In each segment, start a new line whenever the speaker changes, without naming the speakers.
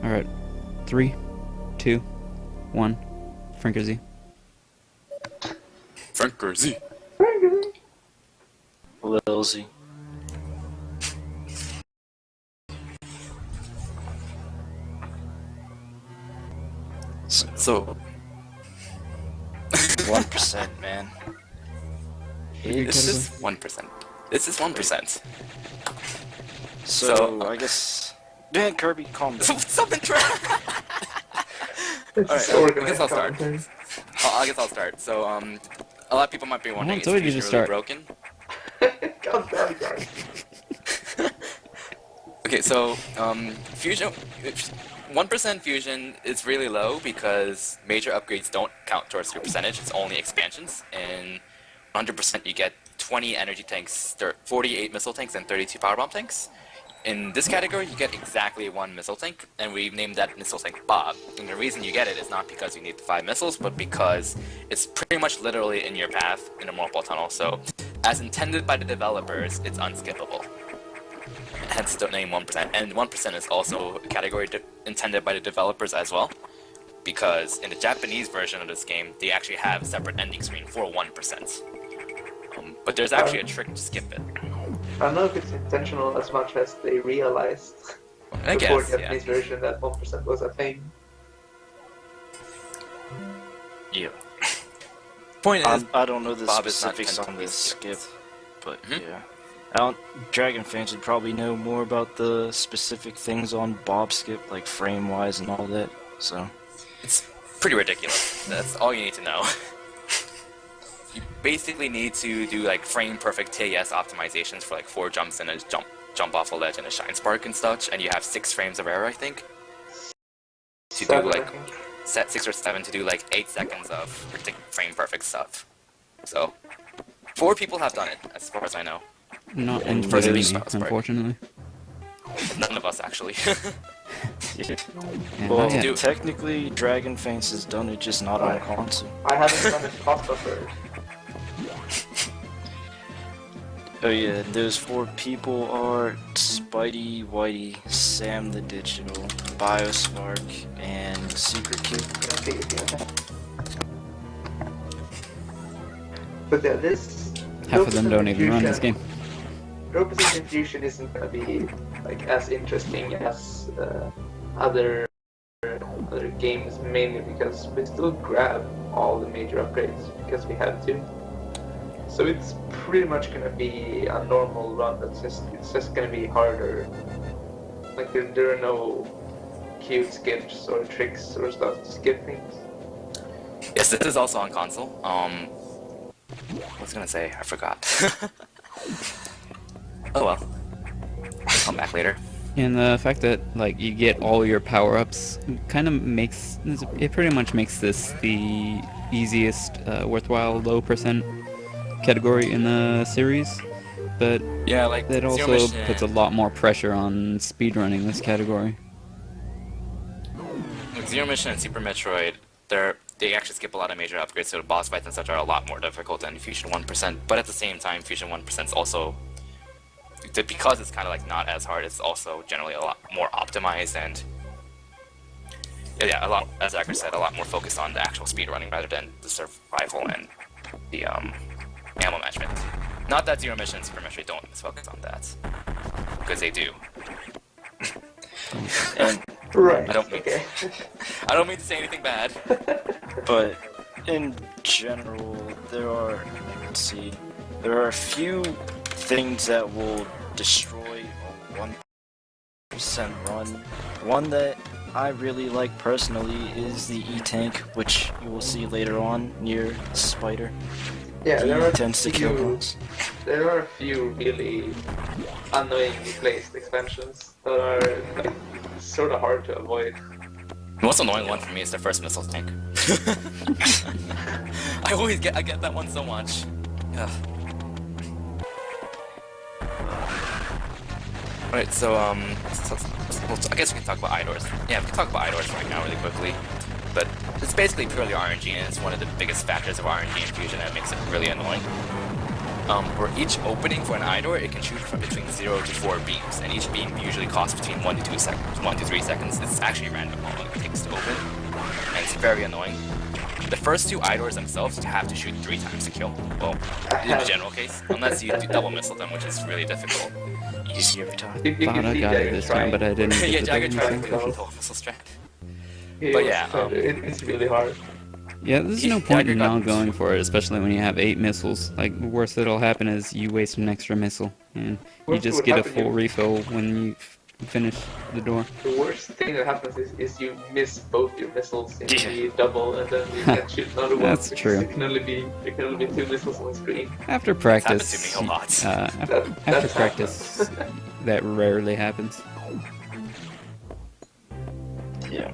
Alright. 3, 2, 1. Franker Z.
Franker Z.
Lil Z.
So
1%, man.
this is 1%. This is 1%.
So I guess. Man, Kirby, calm down.
Something trap. Alright, I guess I'll start. I guess I'll start. So a lot of people might be wondering, is
told you to
Fusion really
start.
broken?
God damn, guys.
Okay, so Fusion, 1% Fusion is really low because major upgrades don't count towards your percentage. It's only expansions. In 100% you get 20 energy tanks, 48 missile tanks, and 32 power bomb tanks. In this category, you get exactly 1 missile tank, and we've named that missile tank Bob. And the reason you get it is not because you need the 5 missiles, but because it's pretty much literally in your path in a multiple tunnel. So, as intended by the developers, it's unskippable. Hence the name 1%. And 1% is also a category intended by the developers as well, because in the Japanese version of this game, they actually have a separate ending screen for 1%. But there's actually a trick to skip it.
I don't know if it's intentional as much as they realized
I
before
guess,
the Japanese
yeah.
version that 1% was a thing.
Yeah. Point is,
I don't know the
Bob is not
specifics
meant to
on
be
this skip, but
Mhm.
yeah. Dragon fans would probably know more about the specific things on Bob skip, like frame-wise and all that, so...
it's pretty ridiculous. That's all you need to know. You basically need to do like frame perfect TAS optimizations for like 4 jumps and a jump off a ledge and a shine spark and such, and you have 6 frames of error, I think. To do like set 6 or 7 to do like 8 seconds of frame perfect stuff. So 4 people have done it, as far as I know.
Not
And
first
including
week
me,
Spark.
unfortunately.
None of us actually.
Yeah.
Yeah,
Well,
not yet.
technically, Dragon fans has done it, just not on console.
I haven't done it cost buffer.
Oh yeah, those 4 people are Spidey, Whitey, Sam the Digital, Biospark, and Secret Kid.
But yeah, this...
Half of them don't even run this game.
Row position fusion isn't gonna be like as interesting as other games, mainly because we still grab all the major upgrades because we have to. So it's pretty much gonna be a normal run. It's just gonna be harder. Like there are no cute skips or tricks or stuff to skip things.
Yes, this is also on console. What was I gonna say? I forgot. Oh well. I'll come back later.
And the fact that like you get all your power-ups kind of makes it pretty much makes this the easiest worthwhile low percent category in the series, but
Yeah, like
that
Zero
also
Mission-
puts a lot more pressure on speedrunning this category.
With Zero Mission and Super Metroid, they actually skip a lot of major upgrades, so the boss fights and such are a lot more difficult than Fusion 1%. But at the same time, Fusion 1% is also, because it's kind of like not as hard, it's also generally a lot more optimized and yeah, a lot, as Acker said, a lot more focused on the actual speedrunning rather than the survival and the ammo management. Not that Zero Mission and Super Metroid don't focus on that, because they do.
And
Right.
I don't mean,
Okay.
I don't mean to say anything bad.
but in general, there are a few things that will destroy a 1% run. One that I really like personally is the E-Tank, which you will see later on near Spider.
Yeah, there
He
are
tends to kill
few-
boss.
There are a few really annoyingly placed expansions that are like, sort of hard to avoid.
The most annoying one for me is the first missile tank. I get that one so much. Ugh. Alright, so I guess we can talk about idoors. Yeah, we can talk about idoors right now really quickly. But it's basically purely RNG, and it's one of the biggest factors of RNG in Fusion that makes it really annoying. For each opening for an eye door, it can shoot from between 0 to 4 beams, and each beam usually costs between 1 to 2 seconds, 1 to 3 seconds. It's actually random how long it takes to open, and it's very annoying. The first 2 eye doors themselves have to shoot 3 times to kill. Well, in the general case, unless you do double missile them, which is really difficult.
Easy every time.
You
Thought
can
I
see
got it
Jagger
this time, but I didn't
Yeah,
get the
Jagger
double
tried
missile.
the double missile strat.
He
But
was
yeah,
trying to- it's really hard.
Yeah, there's
He-
no point
Jagger
in
got-
not going for it, especially when you have 8 missiles. Like, the worst that'll happen is you waste an extra missile, and you
Worst
just
would
get a
happen,
full
you-
refill when you finish the door.
The worst thing that happens is you miss both your missiles in
Yeah.
the double, and then you can't shoot another one.
That's
because
true.
There can only be 2 missiles on the screen.
After
happened
practice,
to me a lot.
after
That's
practice, that rarely happens.
Yeah.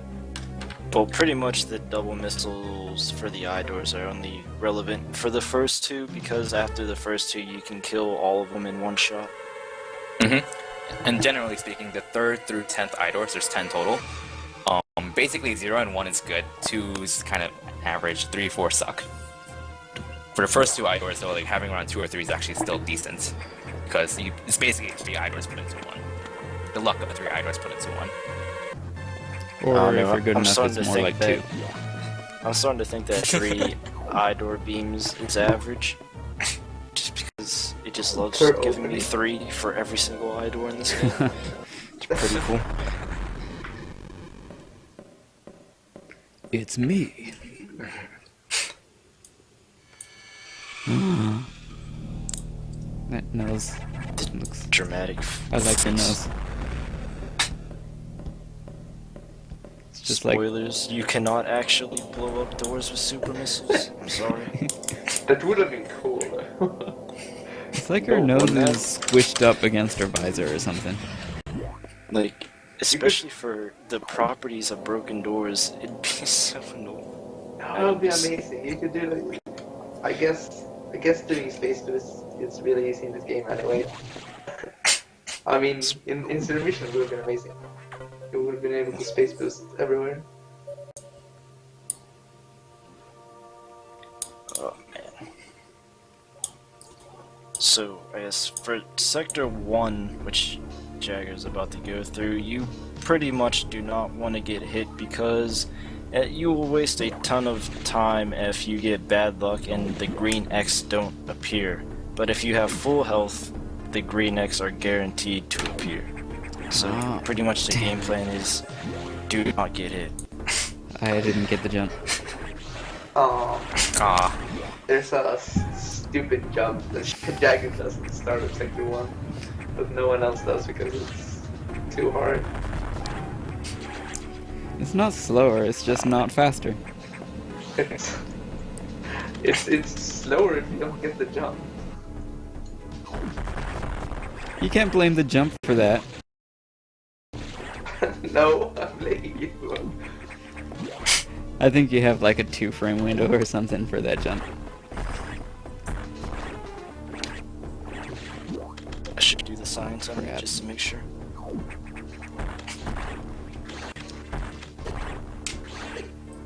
Well, pretty much the double missiles for the eye doors are only relevant for the first 2, because after the first 2 you can kill all of them in one shot.
And generally speaking, the 3rd through 10th eye doors, there's 10 total. Basically 0 and 1 is good, 2 is kind of average, 3, 4 suck. For the first 2 eye doors though, like having around 2 or 3 is actually still decent. Because it's basically 3 eye doors put into 1. The luck of 3 eye doors put into 1.
Or
I don't
if
know,
you're good
I'm
enough,
starting
it's
to
more
think
like 2.
I'm starting to think that 3 eye door beams is average. Just because it just loves
Per
giving me
opening.
3 for every single eye door in this game. It's pretty cool.
It's me. That nose looks.
Dramatic.
I like the
face.
nose. It's just like.
Spoilers, you cannot actually blow up doors with super missiles. I'm sorry.
That would have been cool.
It's like her
No,
nose
wouldn't
is squished up against her visor or something.
Like, especially for the properties of broken doors, it'd be so annoying.
That would be amazing. You could do like, I guess doing space boost is really easy in this game anyway. I mean, in Zero Mission it would have been amazing. You would have been able to space boost everywhere.
Oh man. So, I guess for Sector 1, which Jagger's about to go through, you pretty much do not want to get hit because you will waste a ton of time if you get bad luck and the green X don't appear. But if you have full health, the green X are guaranteed to appear. So
Ah,
pretty much the
damn.
game plan is do not get hit.
I didn't get the jump.
Oh,
Ah,
there's a stupid jump that Jagger does at the start of Sector 1, but no one else does because it's too hard.
It's not slower, it's just not faster.
It's slower if you don't get the jump.
You can't blame the jump for that.
No, I'm blaming you.
I think you have like a 2-frame window or something for that jump.
I should do the science on it
Crap.
just to make sure.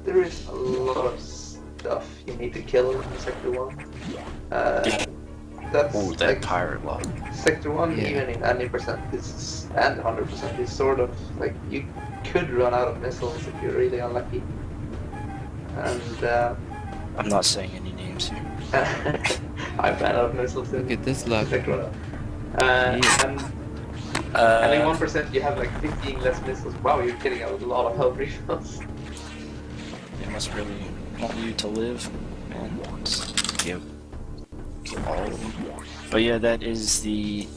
There is a lot of stuff you need to kill in Sector 1. That's
Ooh, that
like
pirate lock.
Sector 1,
Yeah.
even in any percent is, and 100% is sort of like you could run out of missiles if you're really unlucky. And
I'm not saying any names here.
I ran out of missiles in
Look at this luck.
Sector 1.
Yeah.
And in 1% you have like 15 less missiles. Wow, you're getting a lot of health refills.
They must really want you to live, man. Just give all of them. But yeah, that is the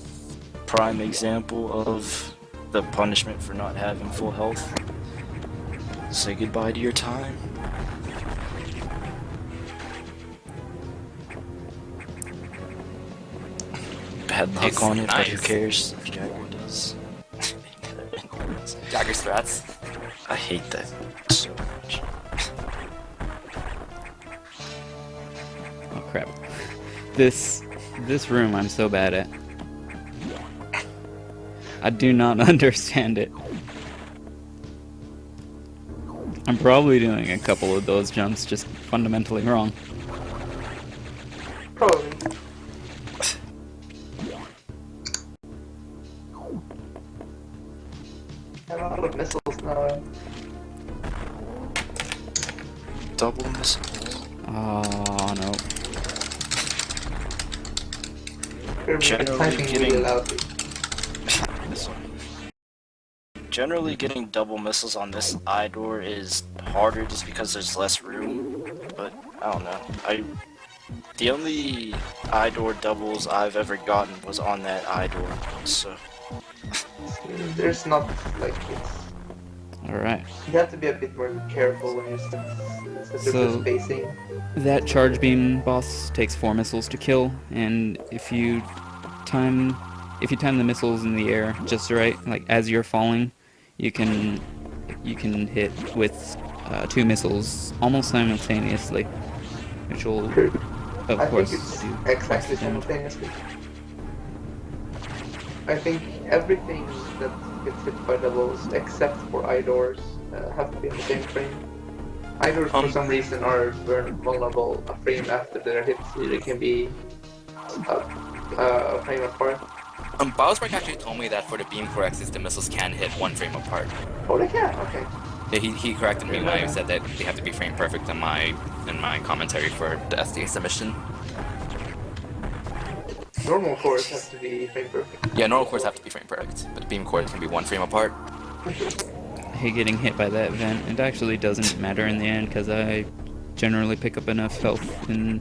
prime example of the punishment for not having full health. Say goodbye to your time. Bad luck
It's
on it, but who
nice.
cares? Jagger does.
Jagger strats.
I hate that so much.
Oh crap. This room I'm so bad at. I do not understand it. I'm probably doing a couple of those jumps just fundamentally wrong.
Probably. Uh,
Double missiles.
Oh no.
Kirby is
Generally
typing really
getting-
loudly.
This one. Generally, getting double missiles on this eye door is harder just because there's less room. But I don't know. The only eye door doubles I've ever gotten was on that eye door. So
There's not like it's.
Alright.
You have to be a bit more careful when you set
So-
your spacing.
That charge beam boss takes 4 missiles to kill, and if you time the missiles in the air just right, like as you're falling, you can hit with 2 missiles almost simultaneously, which will, of
I
course,
think it's
do
exactly
twice the damage.
simultaneously. I think everything that gets hit by doubles, except for eye doors, have to be in the same frame. Eye doors, for some reason, are vulnerable a frame after they're hit, so they can be a frame apart.
Bowsberg actually told me that for the beam corrects, the missiles can hit 1 frame apart.
Oh, they can? Okay.
Yeah, he corrected me when I said that they have to be frame perfect in my commentary for the SDA submission.
Normal cores have to be frame perfect.
Yeah, normal cores have to be frame perfect, but beam cores can be 1 frame apart.
I hate getting hit by that vent. It actually doesn't matter in the end because I generally pick up enough health in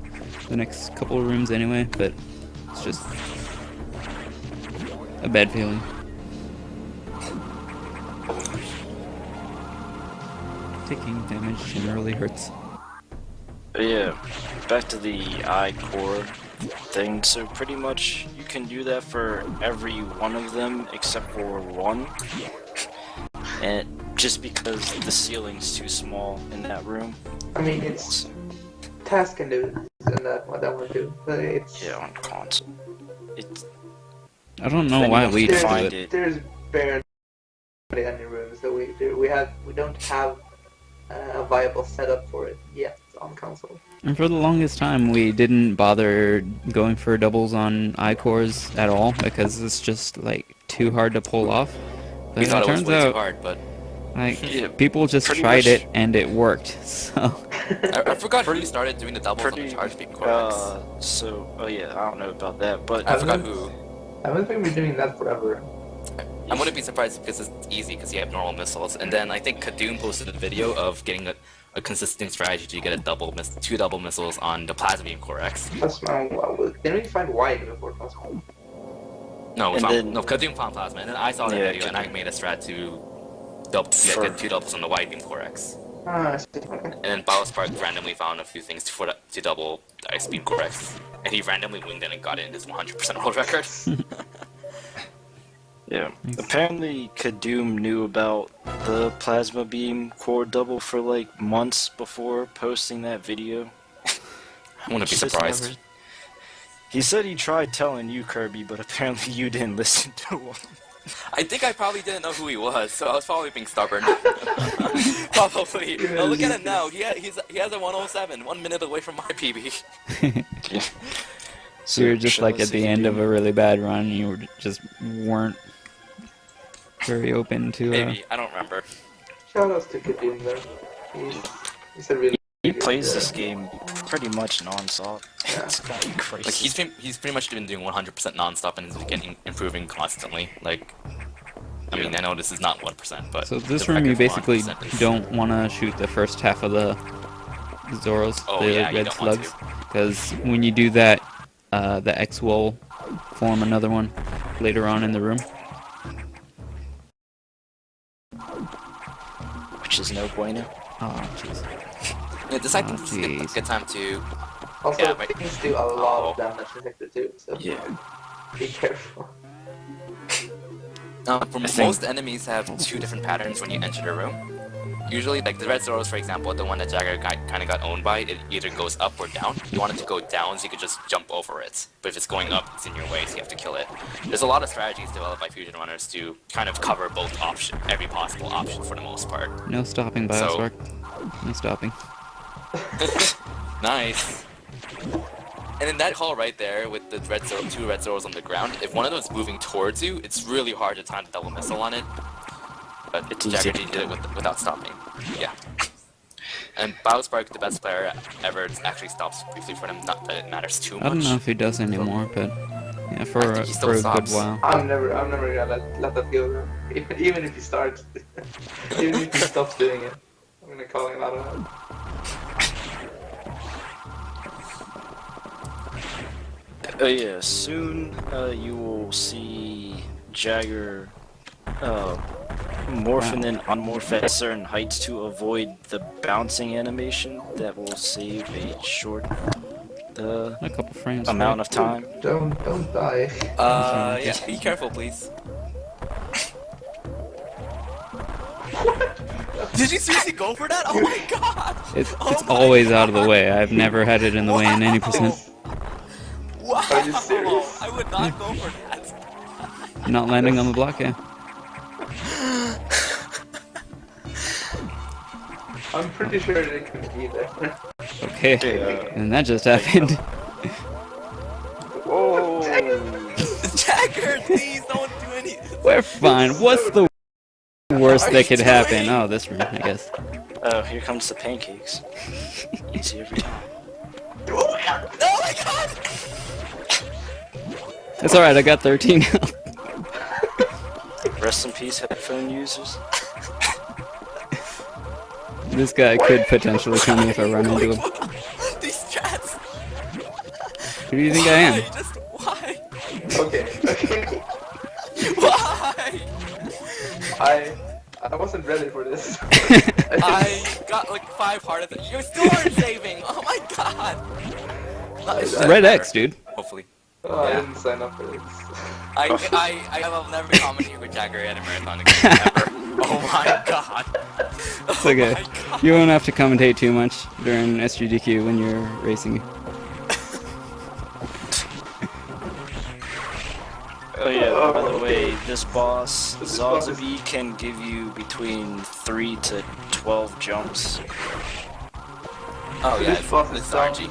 the next couple of rooms anyway, but it's just a bad feeling. Taking damage generally hurts.
but yeah, back to the eye core thing. So pretty much you can do that for every one of them except for one. And just because the ceiling's too small in that room.
I mean, it's task can do this and that one too, but it's
Yeah, on console. It's
I don't know why we do
find
it.
it.
there's barely any room, so we don't have a viable setup for it yet on console.
And for the longest time, we didn't bother going for doubles on I-cores at all because it's just like too hard to pull off. But
We thought it was
turns
way too
out,
hard, but
like,
Yeah,
people just
pretty
tried
much-
it and it worked. So
I forgot who started doing the doubles on the charge beam corrects.
Oh yeah, I don't know about that, but
I forgot who.
I haven't been doing that forever.
I wouldn't be surprised because it's easy because you have normal missiles. And then I think Kadoom posted a video of getting a consistent strategy to get a 2 double missiles on the plasma beam corrects.
Plasma, didn't we find white before Plasma?
No,
And then-
Kadoom found plasma, and then I saw that
Yeah,
video and I made a strat to get 2 doubles on the wide beam corrects.
Ah, I see. Okay.
And then Spark randomly found a few things to double the ice beam corrects, and he randomly winged it and got it in his 100% world record.
yeah. Apparently Kadoom knew about the plasma beam core double for like months before posting that video.
I wouldn't be
Just
surprised.
never- He said he tried telling you, Kirby, but apparently you didn't listen to him.
I think I probably didn't know who he was, so I was probably being stubborn. Probably. Now look at him now. He has a 107, 1 minute away from my PB.
So you're just
shall
like
I
at the
say
end of
Kadoom?
a really bad run, you just weren't very open to
Maybe, I don't remember.
Shoutouts to Kadoom though. He's a really
He
good,
plays this game pretty much non-stop.
Yeah.
It's kind of crazy.
Like he's pretty much been doing 100% non-stop and is getting improving constantly. Like, I mean, I know this is not 1%, but
So this
the
room you
record for
basically
100% is-
don't want to shoot the first half of the Zoros,
Oh,
the
yeah, you
red
don't want
slugs, because when you do that, the X will form another one later on in the room.
Which is no bueno.
Oh, jeez.
Yeah, this I think
Oh,
is a
jeez.
good time to.
Also,
Yeah, but-
things do a lot of
Oh.
damage in Hector too, so
Yeah.
be careful.
For
I think-
most enemies have 2 different patterns when you enter the room. Usually, like the red Zoros, for example, the one that Jagger kind of got owned by, it either goes up or down. You want it to go down, so you could just jump over it. But if it's going up, it's in your way, so you have to kill it. There's a lot of strategies developed by Fusion runners to kind of cover both options, every possible option for the most part.
No stopping,
So-
Biospark. No stopping.
Nice. And in that hall right there, with the 2 red Zoros on the ground, if one of those is moving towards you, it's really hard to time the double missile on it. but
It's
Jagger
easy.
did it without stopping. Yeah. And Biospark, the best player ever, actually stops briefly for him. Not that it matters too much.
I don't know if he does anymore, but yeah,
I
for
think he still
a good
stops.
while.
I'm never gonna let that go. Though. Even if he starts, even if he stops doing it, I'm gonna call him out on it.
Yeah, soon you will see Jagger morph and then unmorph at certain heights to avoid the bouncing animation that will save a short
A couple frames.
amount
right?
of time.
Don't die.
Yeah, be careful, please. Did you seriously go for that? Oh my god!
It's
Oh my
always out of the way. I've never had it in the way in any percent.
Wow!
Are you serious?
I would not go for that.
Not landing on the block, yeah.
I'm pretty sure it could be there.
Okay,
Yeah.
and that just happened.
Whoa!
Jagger, please don't do anything.
We're fine. What's the worst
What are
that
you
could happen?
doing?
Oh, this room, I guess.
Oh, here comes the pancakes. Easy every time.
Oh my god!
It's alright, I got 13 health.
Rest in peace, headphone users.
This guy could potentially kill me if I run into him.
These strats.
Who do you think I am?
Why? Just why?
Okay.
Why?
I wasn't ready for this.
I got like 5 heart attacks. You still aren't saving. Oh my god.
Red X, dude.
Hopefully.
Oh, I didn't sign up for this.
I will never be commenting with Jagger at a marathon again, ever. Oh my god.
It's okay. You won't have to commentate too much during SGDQ when you're racing.
Oh yeah, by the way,
okay.
this boss,
This boss is-
Zogzabi, can give you between 3 to 12 jumps.
Oh yeah,
This boss is
it's
down.
RNG.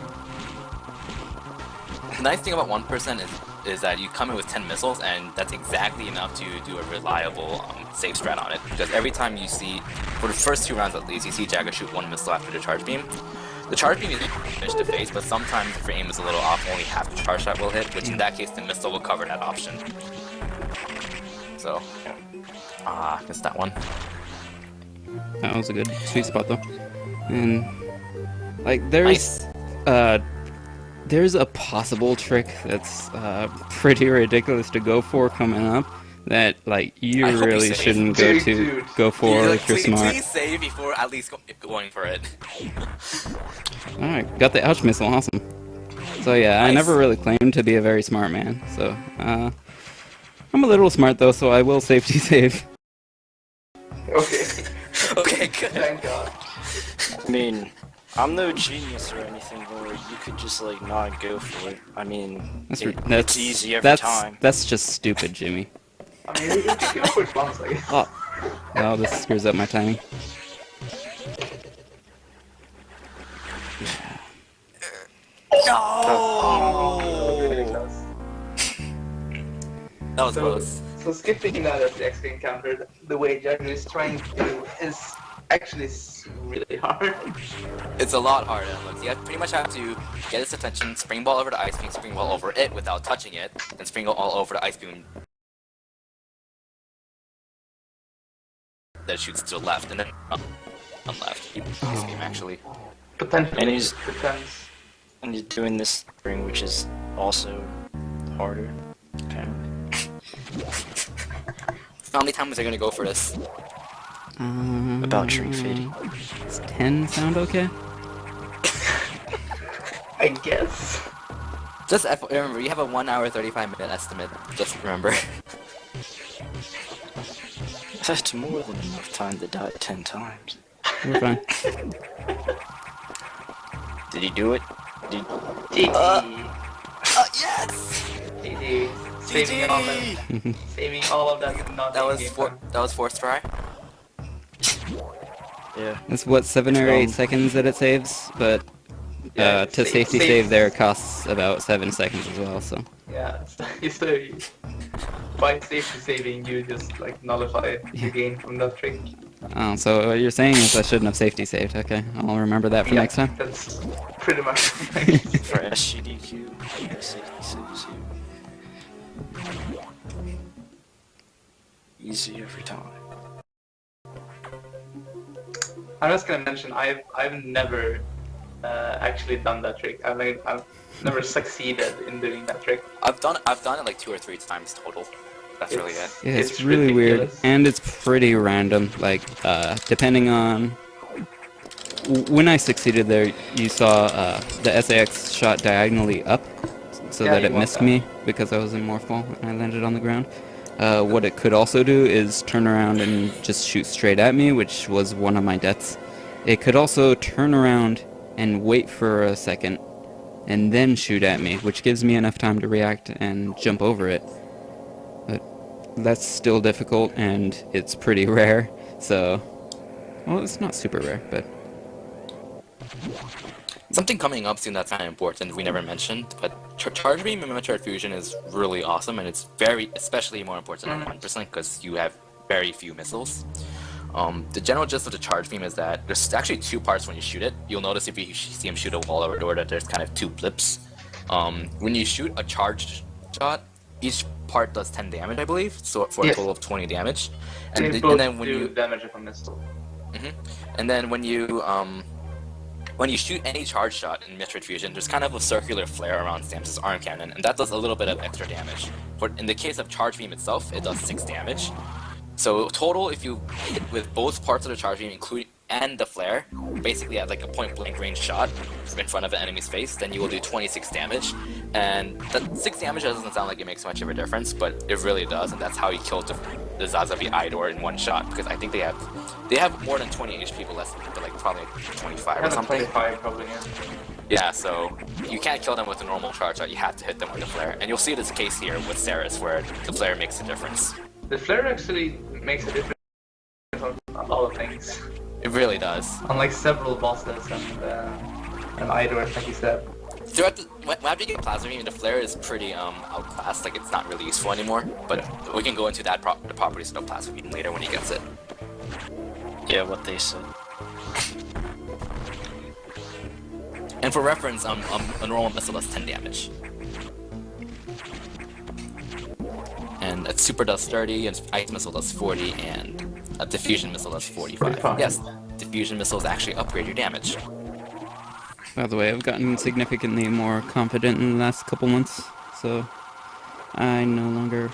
The nice thing about 1% is that you come in with 10 missiles, and that's exactly enough to do a reliable safe strat on it. Because every time you see, for the first 2 rounds at least, you see Jagger shoot 1 missile after the charge beam. The charge beam is finished to face, but sometimes if your aim is a little off, only half the charge shot will hit, which in that case the missile will cover that option. So, missed that one.
That was a good sweet spot though. And like
Nice.
there's a possible trick that's pretty ridiculous to go for coming up that like you
I hope you
really
save.
shouldn't
Dude.
go for if you're
please,
smart.
please save before at least going for it.
Alright, got the ouch missile, awesome. So yeah, I
Nice.
never really claimed to be a very smart man, so I'm a little smart though, so I will safety save.
Okay.
Okay, good.
Thank God.
I mean, I'm no genius or anything, or you could just like not go for it. I mean,
That's
it's easy every time.
That's just stupid, Jimmy.
I mean, you can go for it once, I guess.
Oh, oh, this screws up my timing.
Pretty
No!
close.
That was close.
So skipping that as the XP encounter, the way Jagger is trying to do is actually really hard.
It's a lot harder than it looks. You pretty much have to get its attention, spring ball over the ice beam, spring ball over it without touching it, then spring ball all over the ice beam that shoots to the left, and then on left. Ice beam, actually.
Potentially.
And he's-
Depends.
And he's doing this spring, which is also harder. Okay.
How many times are you gonna go for this?
About Tree Fitty.
Does 10 sound okay?
I guess.
Just remember, you have a 1 hour 35-minute estimate. Just remember.
That's more than enough time to die 10 times.
We're fine.
Did he do it? Did
GG.
Yes!
GG. Saving all of, saving all of that. Not
That was
game
four.
time.
That was fourth try.
Yeah.
It's what, 7 or 8
Um,
seconds that it saves, but
Yeah,
to safety save there costs about 7 seconds as well, so.
Yeah. So by safety saving, you just like nullify the gain from that trick.
Oh, so what you're saying is I shouldn't have safety saved. Okay, I'll remember that for next time.
That's pretty much
For SGDQ, yeah, safety saves you. Easy every time.
I'm just gonna mention I've never actually done that trick. I've never succeeded in doing that trick.
I've done it like 2 or 3 times total. That's really it.
Yeah, it's really weird,
ridiculous.
and it's pretty random. Like, depending on when I succeeded there, you saw the SAX shot diagonally up, so
Yeah,
that
you
it
want
missed
that.
me because I was in Morphball and I landed on the ground. What it could also do is turn around and just shoot straight at me, which was one of my deaths. It could also turn around and wait for a second and then shoot at me, which gives me enough time to react and jump over it. But that's still difficult, and it's pretty rare, so... Well, it's not super rare, but...
Something coming up soon that's kind of important we never mentioned, but Charge Beam in Metroid Fusion is really awesome, and it's especially more important than 1% because you have very few missiles. The general gist of the Charge Beam is that there's actually 2 parts when you shoot it. You'll notice if you see him shoot a wall or a door that there's kind of 2 blips. When you shoot a charged shot, each part does 10 damage, I believe, so for a
Yes.
total of 20 damage.
They
And,
both
then when
do
you
damage of a missile.
and then when you shoot any charge shot in Metroid Fusion, there's kind of a circular flare around Samus's arm cannon, and that does a little bit of extra damage. But in the case of Charge Beam itself, it does 6 damage. So total, if you hit with both parts of the Charge Beam, including and the flare, basically at like a point-blank range shot in front of an enemy's face, then you will do 26 damage. And that 6 damage doesn't sound like it makes much of a difference, but it really does, and that's how he killed the Zazavi Idor in one shot, because I think they have more than 20 HP less, but like probably 25 or something.
25 probably, yeah.
Yeah, so you can't kill them with a normal charge shot, you have to hit them with the flare. And you'll see this case here with Ceres, where the flare makes a difference.
The flare actually makes a difference on a lot of things.
It really does.
Unlike several bosses and Idor, like you said.
After you get Plasma Beam, the flare is pretty outclassed, like it's not really useful anymore, but we can go into the properties of the Plasma Beam later when he gets it.
Yeah, what they said.
And for reference, a normal missile does 10 damage. And a Super does 30, and Ice Missile does 40, and a Diffusion Missile does 45.
45.
Yes, Diffusion Missiles actually upgrade your damage.
By the way, I've gotten significantly more confident in the last couple months, so I no longer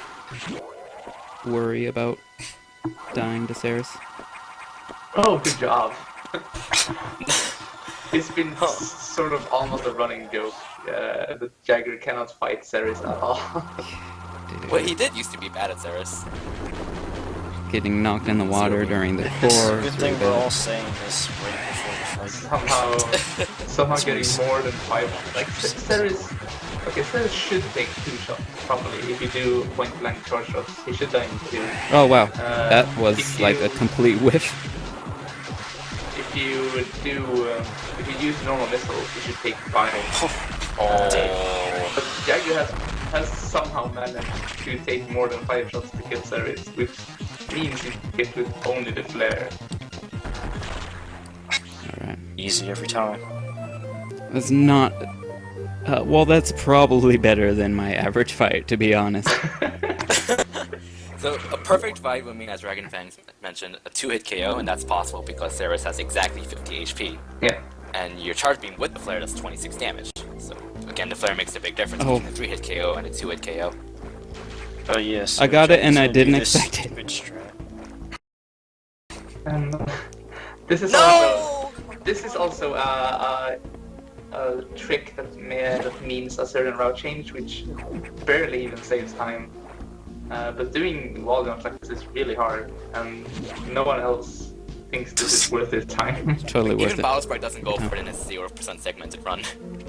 worry about dying to Ceres.
Oh, good job. It's been sort of almost a running joke that Jagger cannot fight Ceres at all.
Well, he did used to be bad at Ceres.
Getting knocked in the water during the
It's a
core.
good thing we're all saying this right before the fight.
Somehow getting more than 5. Like Ceres. Okay, Ceres should take 2 shots probably if you do point blank charge shots. He should die in 2.
Oh wow,
if
that was like a
you-
complete whiff.
If you use normal missiles, you should take 5.
Oh.
But Jagger has somehow managed to take more than 5 shots to kill Ceres, which means he hit with only the flare.
Alright.
Easy every time.
That's not... well, that's probably better than my average fight, to be honest.
So a perfect fight would mean, as Dragonfangs mentioned, a 2-hit KO, and that's possible because Ceres has exactly 50 HP.
Yeah.
And your charge beam with the flare does 26 damage. So again, the flare makes a big difference
Oh.
between a 3-hit KO and a 2-hit KO.
Oh yes.
I got it and I didn't expect it.
And this is also a trick that means a certain route change, which barely even saves time. But doing wall jumps like this is really hard, and no one else thinks this is worth their time.
Totally worth
Even
it.
Bowsprite doesn't go for it in a 0% segmented run.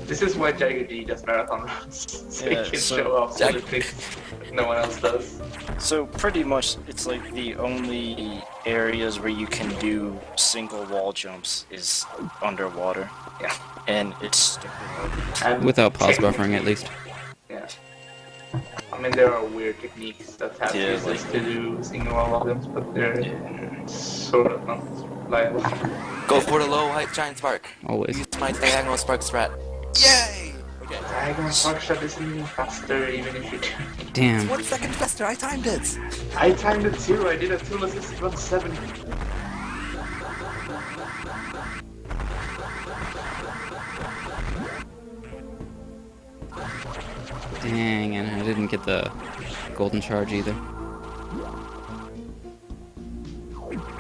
This is why Jagger G does marathon runs, so
Yeah,
he can
so
show off
Jag-
the tricks no one else does.
So pretty much, it's like the only areas where you can do single wall jumps is underwater.
Yeah.
And it's stupid.
And
Without pause
technically-
buffering, at least.
Yeah. I mean, there are weird techniques that have
Yeah,
uses
like-
to do single volumes, but they're
Yeah.
sort of not reliable.
Go for the low height giant spark.
Always.
Use my diagonal spark strat. Yay! Okay.
Diagonal Spark Shot isn't even faster, even if you do.
Damn.
1 second faster, I timed it!
I timed it too, I did a 2 assist 170.
Dang, and I didn't get the golden charge either.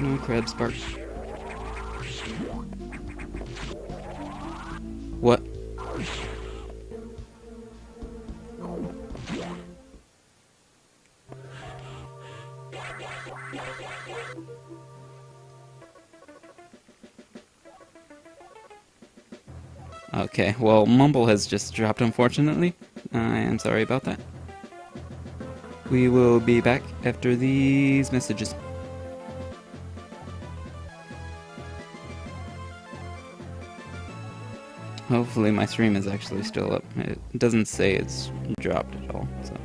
No crab spark. What? Okay, well, Mumble has just dropped, unfortunately. I am sorry about that. We will be back after these messages. Hopefully my stream is actually still up. It doesn't say it's dropped at all, so...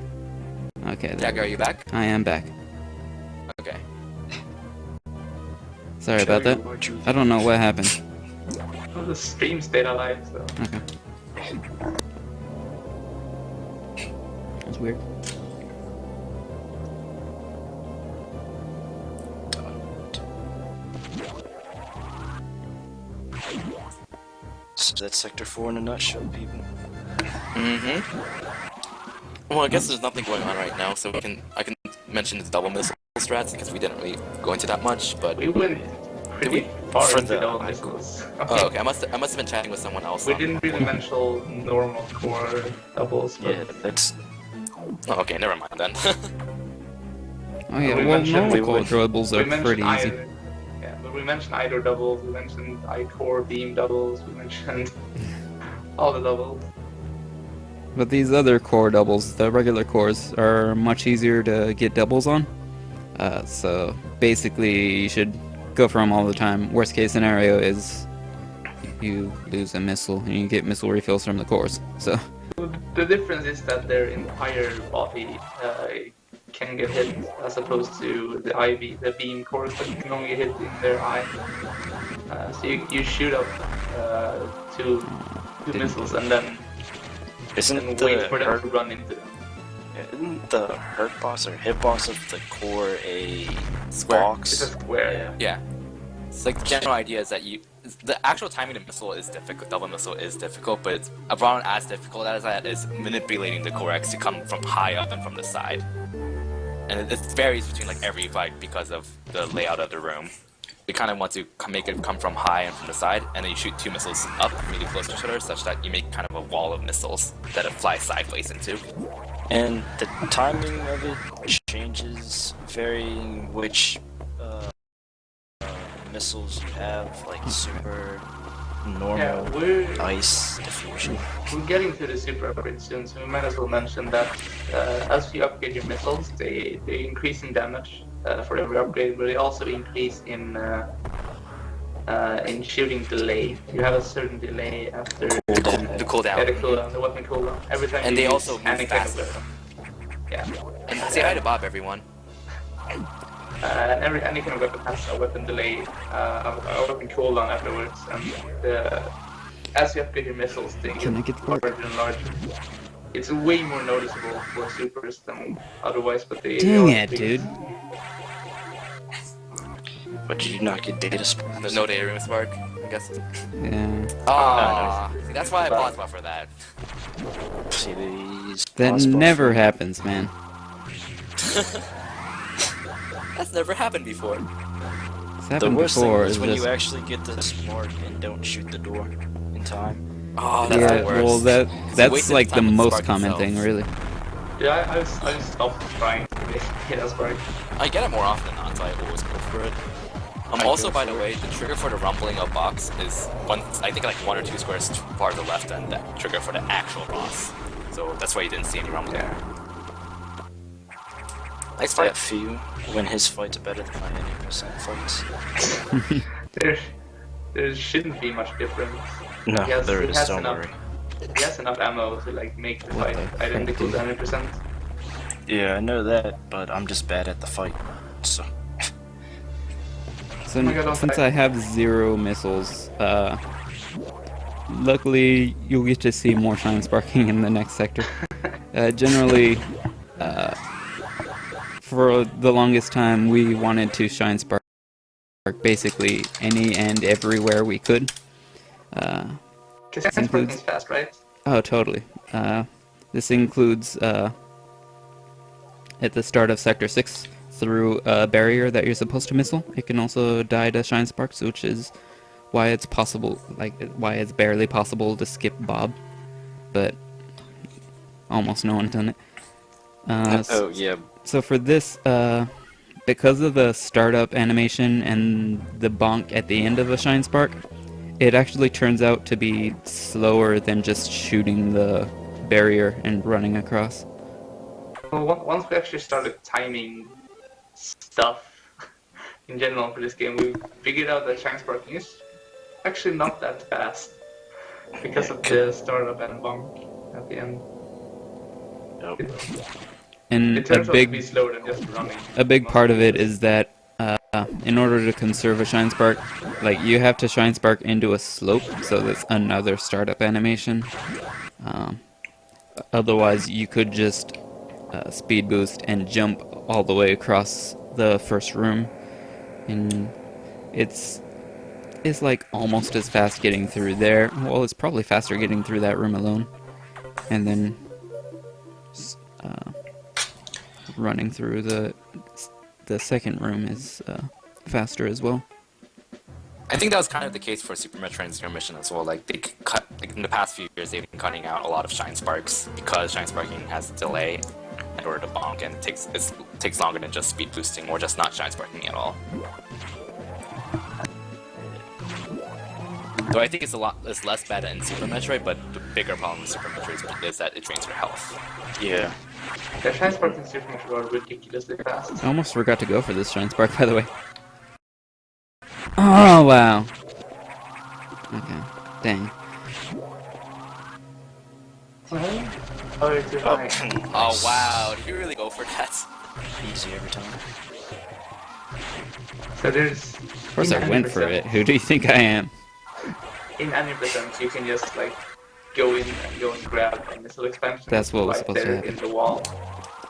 Okay, there.
Jagger, are you back?
I am back.
Okay.
Sorry about that. I don't know what happened.
Well, the stream stayed alive, so.
Okay. That's weird.
So that's Sector 4 in a nutshell, people.
Mm-hmm. Well, I guess there's nothing going on right now, so I can mention the double missile strats because we didn't really go into that much, but
We went pretty far
For
into
the
double
icon.
missiles.
oh, okay. I must have been chatting with someone else.
We
on-
didn't really mention normal core doubles, but
Yeah, that's...
Oh, okay, never mind then.
Oh yeah,
We
well,
mentioned-
normal
we
core
would-
drawables
we
are
mentioned
pretty easy.
either. Yeah, but we mentioned either doubles, we mentioned I-core beam doubles, we mentioned all the doubles.
But these other core doubles, the regular cores, are much easier to get doubles on. So basically, you should go for them all the time. Worst case scenario is you lose a missile and you get missile refills from the cores. So
The difference is that their entire body can get hit, as opposed to the beam cores that can only hit in their eye. So you shoot up two missiles and then
Isn't
wait
the
for them
hurt,
to run into them.
isn't the hurt boss or hit boss of the core a
Square.
box?
It's a square.
Yeah.
Yeah. It's like the general idea is that the actual timing of the missile is difficult, double missile is difficult, but it's around as difficult as that is manipulating the core X to come from high up and from the side. And it varies between like every fight because of the layout of the room. You kind of want to make it come from high and from the side, and then you shoot two missiles up really close to each other, such that you make kind of a wall of missiles that it flies sideways into.
And the timing of it changes varying which missiles you have, like super, normal,
Yeah, we're
ice, diffusion.
getting to the super upgrade soon, so we might as well mention that as you upgrade your missiles, they increase in damage for every upgrade, but they also increase in shooting delay. You have a certain delay after
The
yeah, the
cooldown.
cooldown, the weapon cooldown. Every time
And
you
they
use
also move
any kind of
faster.
weapon. Yeah.
And say hi to Bob, everyone.
And any kind of weapon has a weapon delay, a weapon cooldown afterwards, and as you upgrade your missiles, they
Can I
get
get the
larger and larger. It's way more noticeable for supers than otherwise, but they
dang
are
it,
big.
dude.
But did you not get data sparks?
There's no data room spark, I guess.
Yeah.
Ah, see, that's why I paused for that.
See these.
That
boss
never
buff-
happens, man.
That's never happened before.
It's
The
happened
worst
before.
thing is
It's
when
just...
you actually get the spark and don't shoot the door in time.
Oh, that's
Yeah,
the worst.
well,
You
that's
wasted
like the
time with
most
spark
common
itself.
thing, really.
Yeah, I stopped trying to get a spark.
I get it more often than not, so I always go for it. Also, by the way, the trigger for the rumbling of box is I think like 1 or 2 squares too far to the left than the trigger for the actual boss. So that's why you didn't see any rumbling.
Yeah.
Nice
That
fight.
few when his fights are better than my 90% fights.
There shouldn't be much difference.
No,
Yes,
there
it
is,
has
don't
enough.
worry.
He has enough ammo to like make the
What
fight
the
identical
heck,
to 100%.
Yeah, I know that, but I'm just bad at the fight. So
So
my God,
since
okay.
I have 0 missiles, luckily you'll get to see more shine sparking in the next sector. Generally, for the longest time, we wanted to shine spark basically any and everywhere we could.
Because
This
transporting
includes...
is fast, right?
Oh, totally. This includes at the start of Sector 6 through a barrier that you're supposed to missile. It can also die to shine sparks, which is why it's possible, why it's barely possible to skip Bob, but almost no one's done it.
oh yeah,
So for this, because of the startup animation and the bonk at the end of a shine spark, it actually turns out to be slower than just shooting the barrier and running across.
Well, once we actually started timing stuff in general for this game, we figured out that shine sparking is actually not that fast because of the startup and bonk at the end.
oh,
And
It turns out to be slower than just running.
a big part of it is that in order to conserve a shine spark, like you have to shine spark into a slope, so that's another startup animation. Otherwise, you could just speed boost and jump all the way across the first room, and it's like almost as fast getting through there. Well, it's probably faster getting through that room alone, and then running through the second room is faster as well.
I think that was kind of the case for Super Metroid Zero Mission as well. Like they cut, like in the past few years, they've been cutting out a lot of shine sparks because shine sparking has a delay in order to bonk, and it takes longer than just speed boosting or just not shine sparking at all. Though I think it's less bad in Super Metroid, but the bigger problem with Super Metroid is that it drains your health.
yeah.
The shine sparking in Super Metroid are ridiculously fast.
I almost forgot to go for this shine spark, by the way. Oh, wow. Okay. Dang.
Oh, you're too high.
Oh wow, did you really go for that?
Easy every time.
So there's...
Of course I went for it. Who do you think I am?
In Anime Presents, you can just like go in and grab a missile expansion.
That's what was
right
supposed to
there
happen.
in the wall.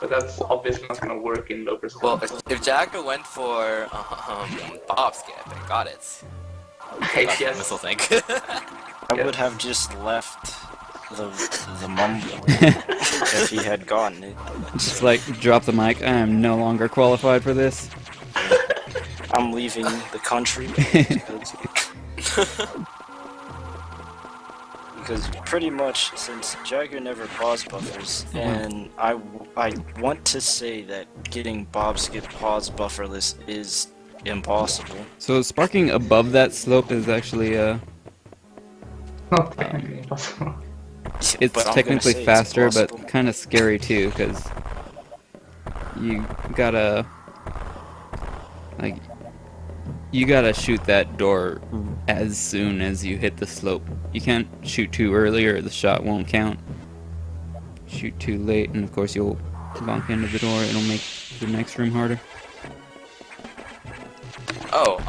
But that's obviously not gonna work in low percent.
Well, if Jagger went for Bob Skip and got it, got the
yes.
missile thing.
I would have just left the mumble if he had gotten it.
Just like, drop the mic. I am no longer qualified for this.
I'm leaving the country because pretty much since Jagger never pause buffers, and I want to say that getting Bob Skip pause bufferless is impossible.
So sparking above that slope is actually
Not technically impossible.
it's
But I'm gonna
technically
say it's
faster,
impossible.
but kind of scary too, because you gotta shoot that door as soon as you hit the slope. You can't shoot too early or the shot won't count. Shoot too late and of course you'll bonk into the door. It'll make the next room harder.
Oh,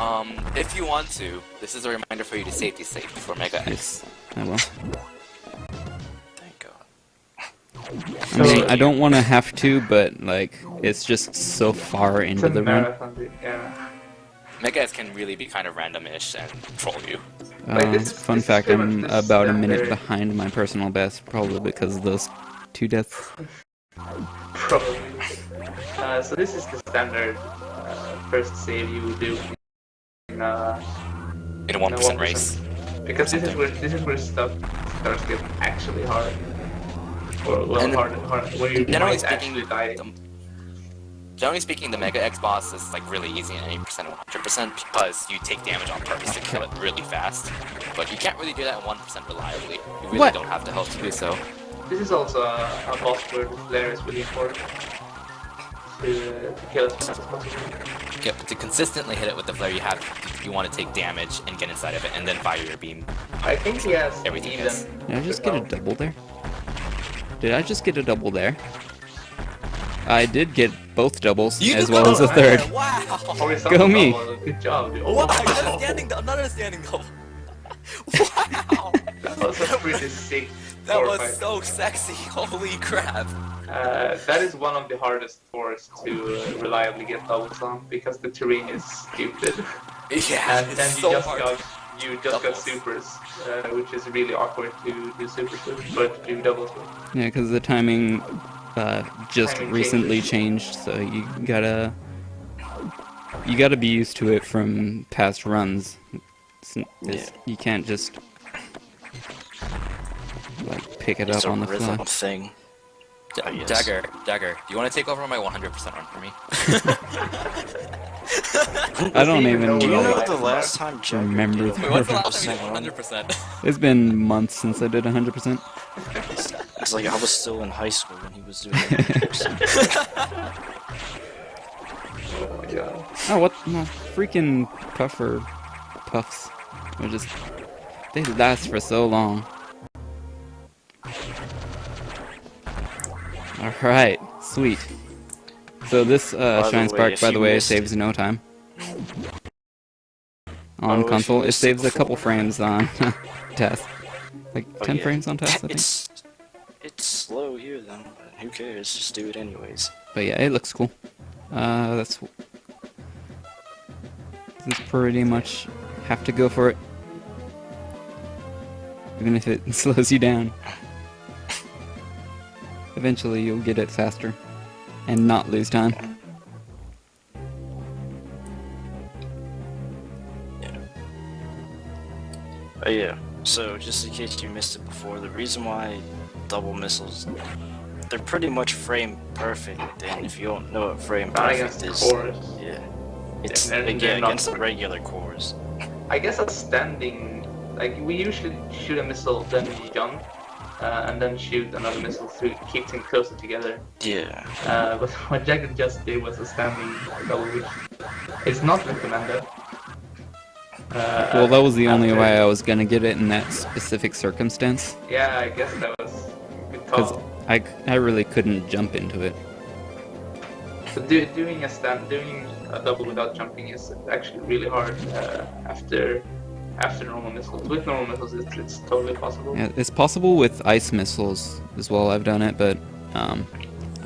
if you want to, this is a reminder for you to safety save before Mega X.
Yes, I will.
Thank God.
I mean, I don't want to have to, but like, it's just so far
It's
into
a
the run.
marathon, yeah.
Mega X can really be kind of randomish and troll you.
Like, this is-
Fun
this is
fact,
pretty
I'm
much the
about a minute
standard-
behind my personal best, probably because of those 2 deaths.
Probably. So this is the standard first save you would do in a
In a 1% race.
Because this is where stuff starts getting actually hard. Or well,
And
hard, where you
generally
might
speaking,
actually die.
Generally speaking, the Mega X boss is like really easy in any percent 100% because you take damage on purpose to kill it really fast. But you can't really do that in 1% reliably. You really
What?
don't have the health to do so.
This is also a boss where the flare is really important to kill as fast as possible.
Yeah, but to consistently hit it with the flare, you want to take damage and get inside of it, and then fire your beam.
I think he has
Everything
even.
is.
Did I just get a double there? Did I just get a double there? I did get both doubles
You
as
did
well as a
both,
third.
man. Wow!
Horizontal
Go me.
double, good job. Dude.
Wow! Another standing double. Wow!
That was a pretty sick
That was
fight.
so sexy. Holy crap!
That is one of the hardest fours to reliably get doubles on because the terrain is stupid.
Yeah,
And
it's
then
so hard.
you just got
Doubles.
supers, which is really awkward to do supers with, but do doubles with.
Yeah, because the timing just
Timing
recently
changes.
changed, so you gotta be used to it from past runs. You can't just like pick it
It's
up
a
on the
rhythm
fly.
thing. Oh, yes.
Dagger, do you want to take over my 100% run for me?
I don't
even
even
Do you
know
know
what
the
life
last
is
time Jagger
Remember
did
that.
Wait, what's the last time you
100%
did
run?
100%?
It's been months since I did 100%.
It's like I was still in high school when he was doing 100%.
Oh my god.
Oh, what? No, freaking puffer puffs. They last for so long. Alright, sweet. So this
the
Shine
way,
Spark,
if
by
you
the way,
missed
saves no time. On
Oh, if you
console, it
missed it
saves a couple
before?
frames on test. Like
Oh,
10
yeah.
frames on test, I think.
It's slow here then, but who cares? Just do it anyways.
But yeah, it looks cool. That's pretty much have to go for it. Even if it slows you down. Eventually you'll get it faster. And not lose time.
Oh yeah, so just in case you missed it before, the reason why double missiles, they're pretty much frame perfect, and if you don't know what frame
Not
perfect
against
is,
cores.
yeah, it's
they're
again
not-
against the regular cores.
I guess a standing, like we usually shoot a missile, then jump, and then shoot another missile to keep things closer together.
Yeah,
But what Jagger just did was a standing double, which is not recommended.
Well, that was the only
after-
way I was gonna get it in that specific circumstance.
Yeah, I guess that was a good
Because
call.
I really couldn't jump into it.
So doing a double without jumping is actually really hard after normal missiles. With normal missiles, it's totally possible.
Yeah, it's possible with ice missiles as well. I've done it, but I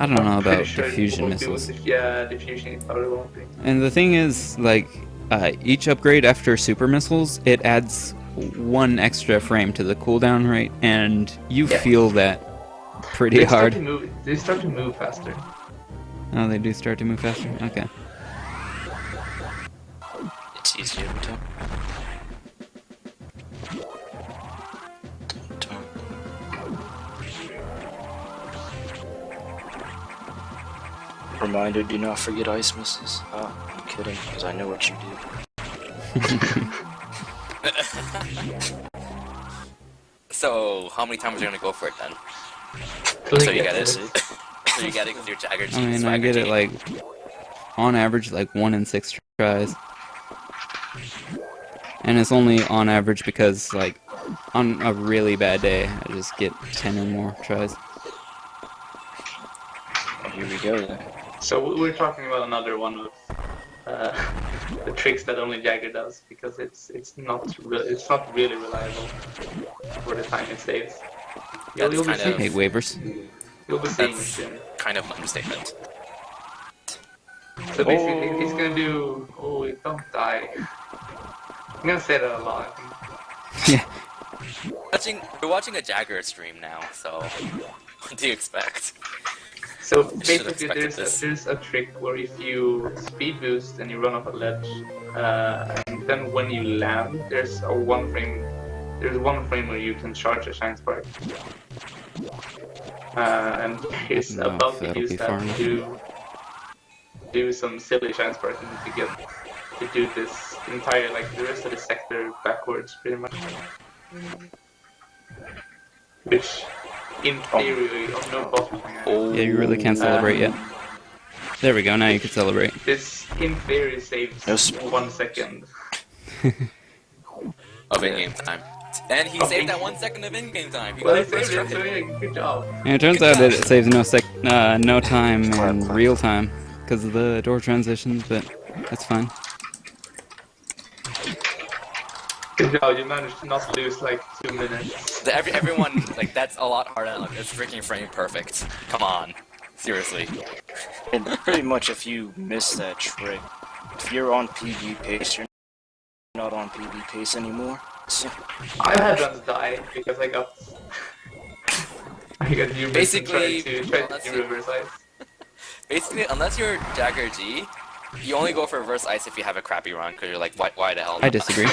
don't know
I'm pretty
about
sure it
diffusion
won't be with
missiles.
diffusion it probably won't be.
And the thing is, like, each upgrade after super missiles, it adds one extra frame to the cooldown rate, and you
Yeah.
feel that pretty
They
hard.
start to move faster.
Oh, they do start to move faster? Okay.
it's easy every time. Reminder, do not forget ice missiles. Ah, I'm kidding, because I know what you do.
So, how many times are you gonna go for it then?
So
So
he
you
gets
get it.
it.
So you get it because you're Jagger
I mean, I get it, like, on average, like 1 in 6 tries. And it's only on average because, like, on a really bad day, I just get 10 or more tries.
Here we go then.
So we're talking about another one of the tricks that only Jagger does because it's not really reliable for the time it saves.
That's
You'll be
kind of-
Hate waivers.
You'll be seeing it
That's
soon.
kind of an understatement.
So basically, if he's gonna do, oh, don't die. I'm gonna say that a lot.
Yeah.
We're watching a Jagger stream now, so what do you expect?
So
should've
basically,
expected this.
there's a trick where if you speed boost and you run off a ledge, and then when you land, there's one frame where you can charge a shine spark. And he's
No,
about to
that'll
use
be
that
far.
to do some silly shine sparking to do this entire, like the rest of the sector backwards, pretty much. Which, in theory, no boss.
Yeah, you really can't celebrate yet. There we go, now you can celebrate.
This, in theory, saves
No spoilers.
1 second.
Of in-game time. And he saved that 1 second of in-game time. He
Well,
got
he
the first
saved it,
try.
so yeah, good job.
And it turns
Good
out that
job.
it saves no time
Clap,
in
clap.
real time because of the door transitions, but that's fine.
Good job, you managed to not lose like 2 minutes.
Everyone, like, that's a lot harder. Like, it's freaking frame perfect. Come on. Seriously.
And pretty much if you miss that trick, if you're on PB pace, you're not on PB pace anymore. So,
I had runs die because I got hubris
Basically,
and tried
unless
to
you-
reverse ice.
Basically, unless you're Jagger G, you only go for reverse ice if you have a crappy run, because you're like, why the hell
I
not?
disagree.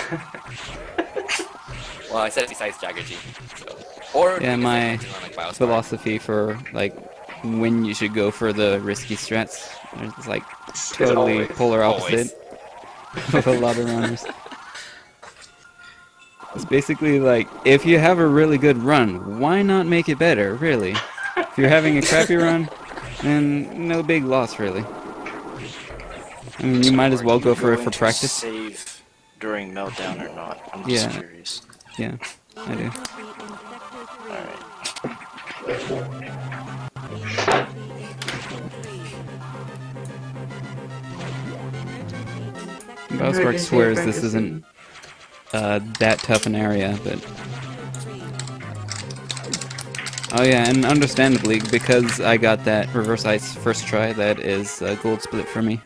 Well, I said besides Jagger G. So. Or
Yeah,
you can
my
say something like Biospark.
philosophy for like when you should go for the risky strats is like totally
always.
polar
Always.
opposite of a lot of runners. It's basically like if you have a really good run, why not make it better? Really, if you're having a crappy run, then no big loss really. I mean, you might as
are
well
you
go for it
going
for
to
practice.
Save during meltdown or not? I'm just
Yeah.
curious.
Yeah, I do.
Alright.
Biospark swears this isn't that tough an area, but... Oh yeah, and understandably, because I got that reverse ice first try, that is a gold split for me.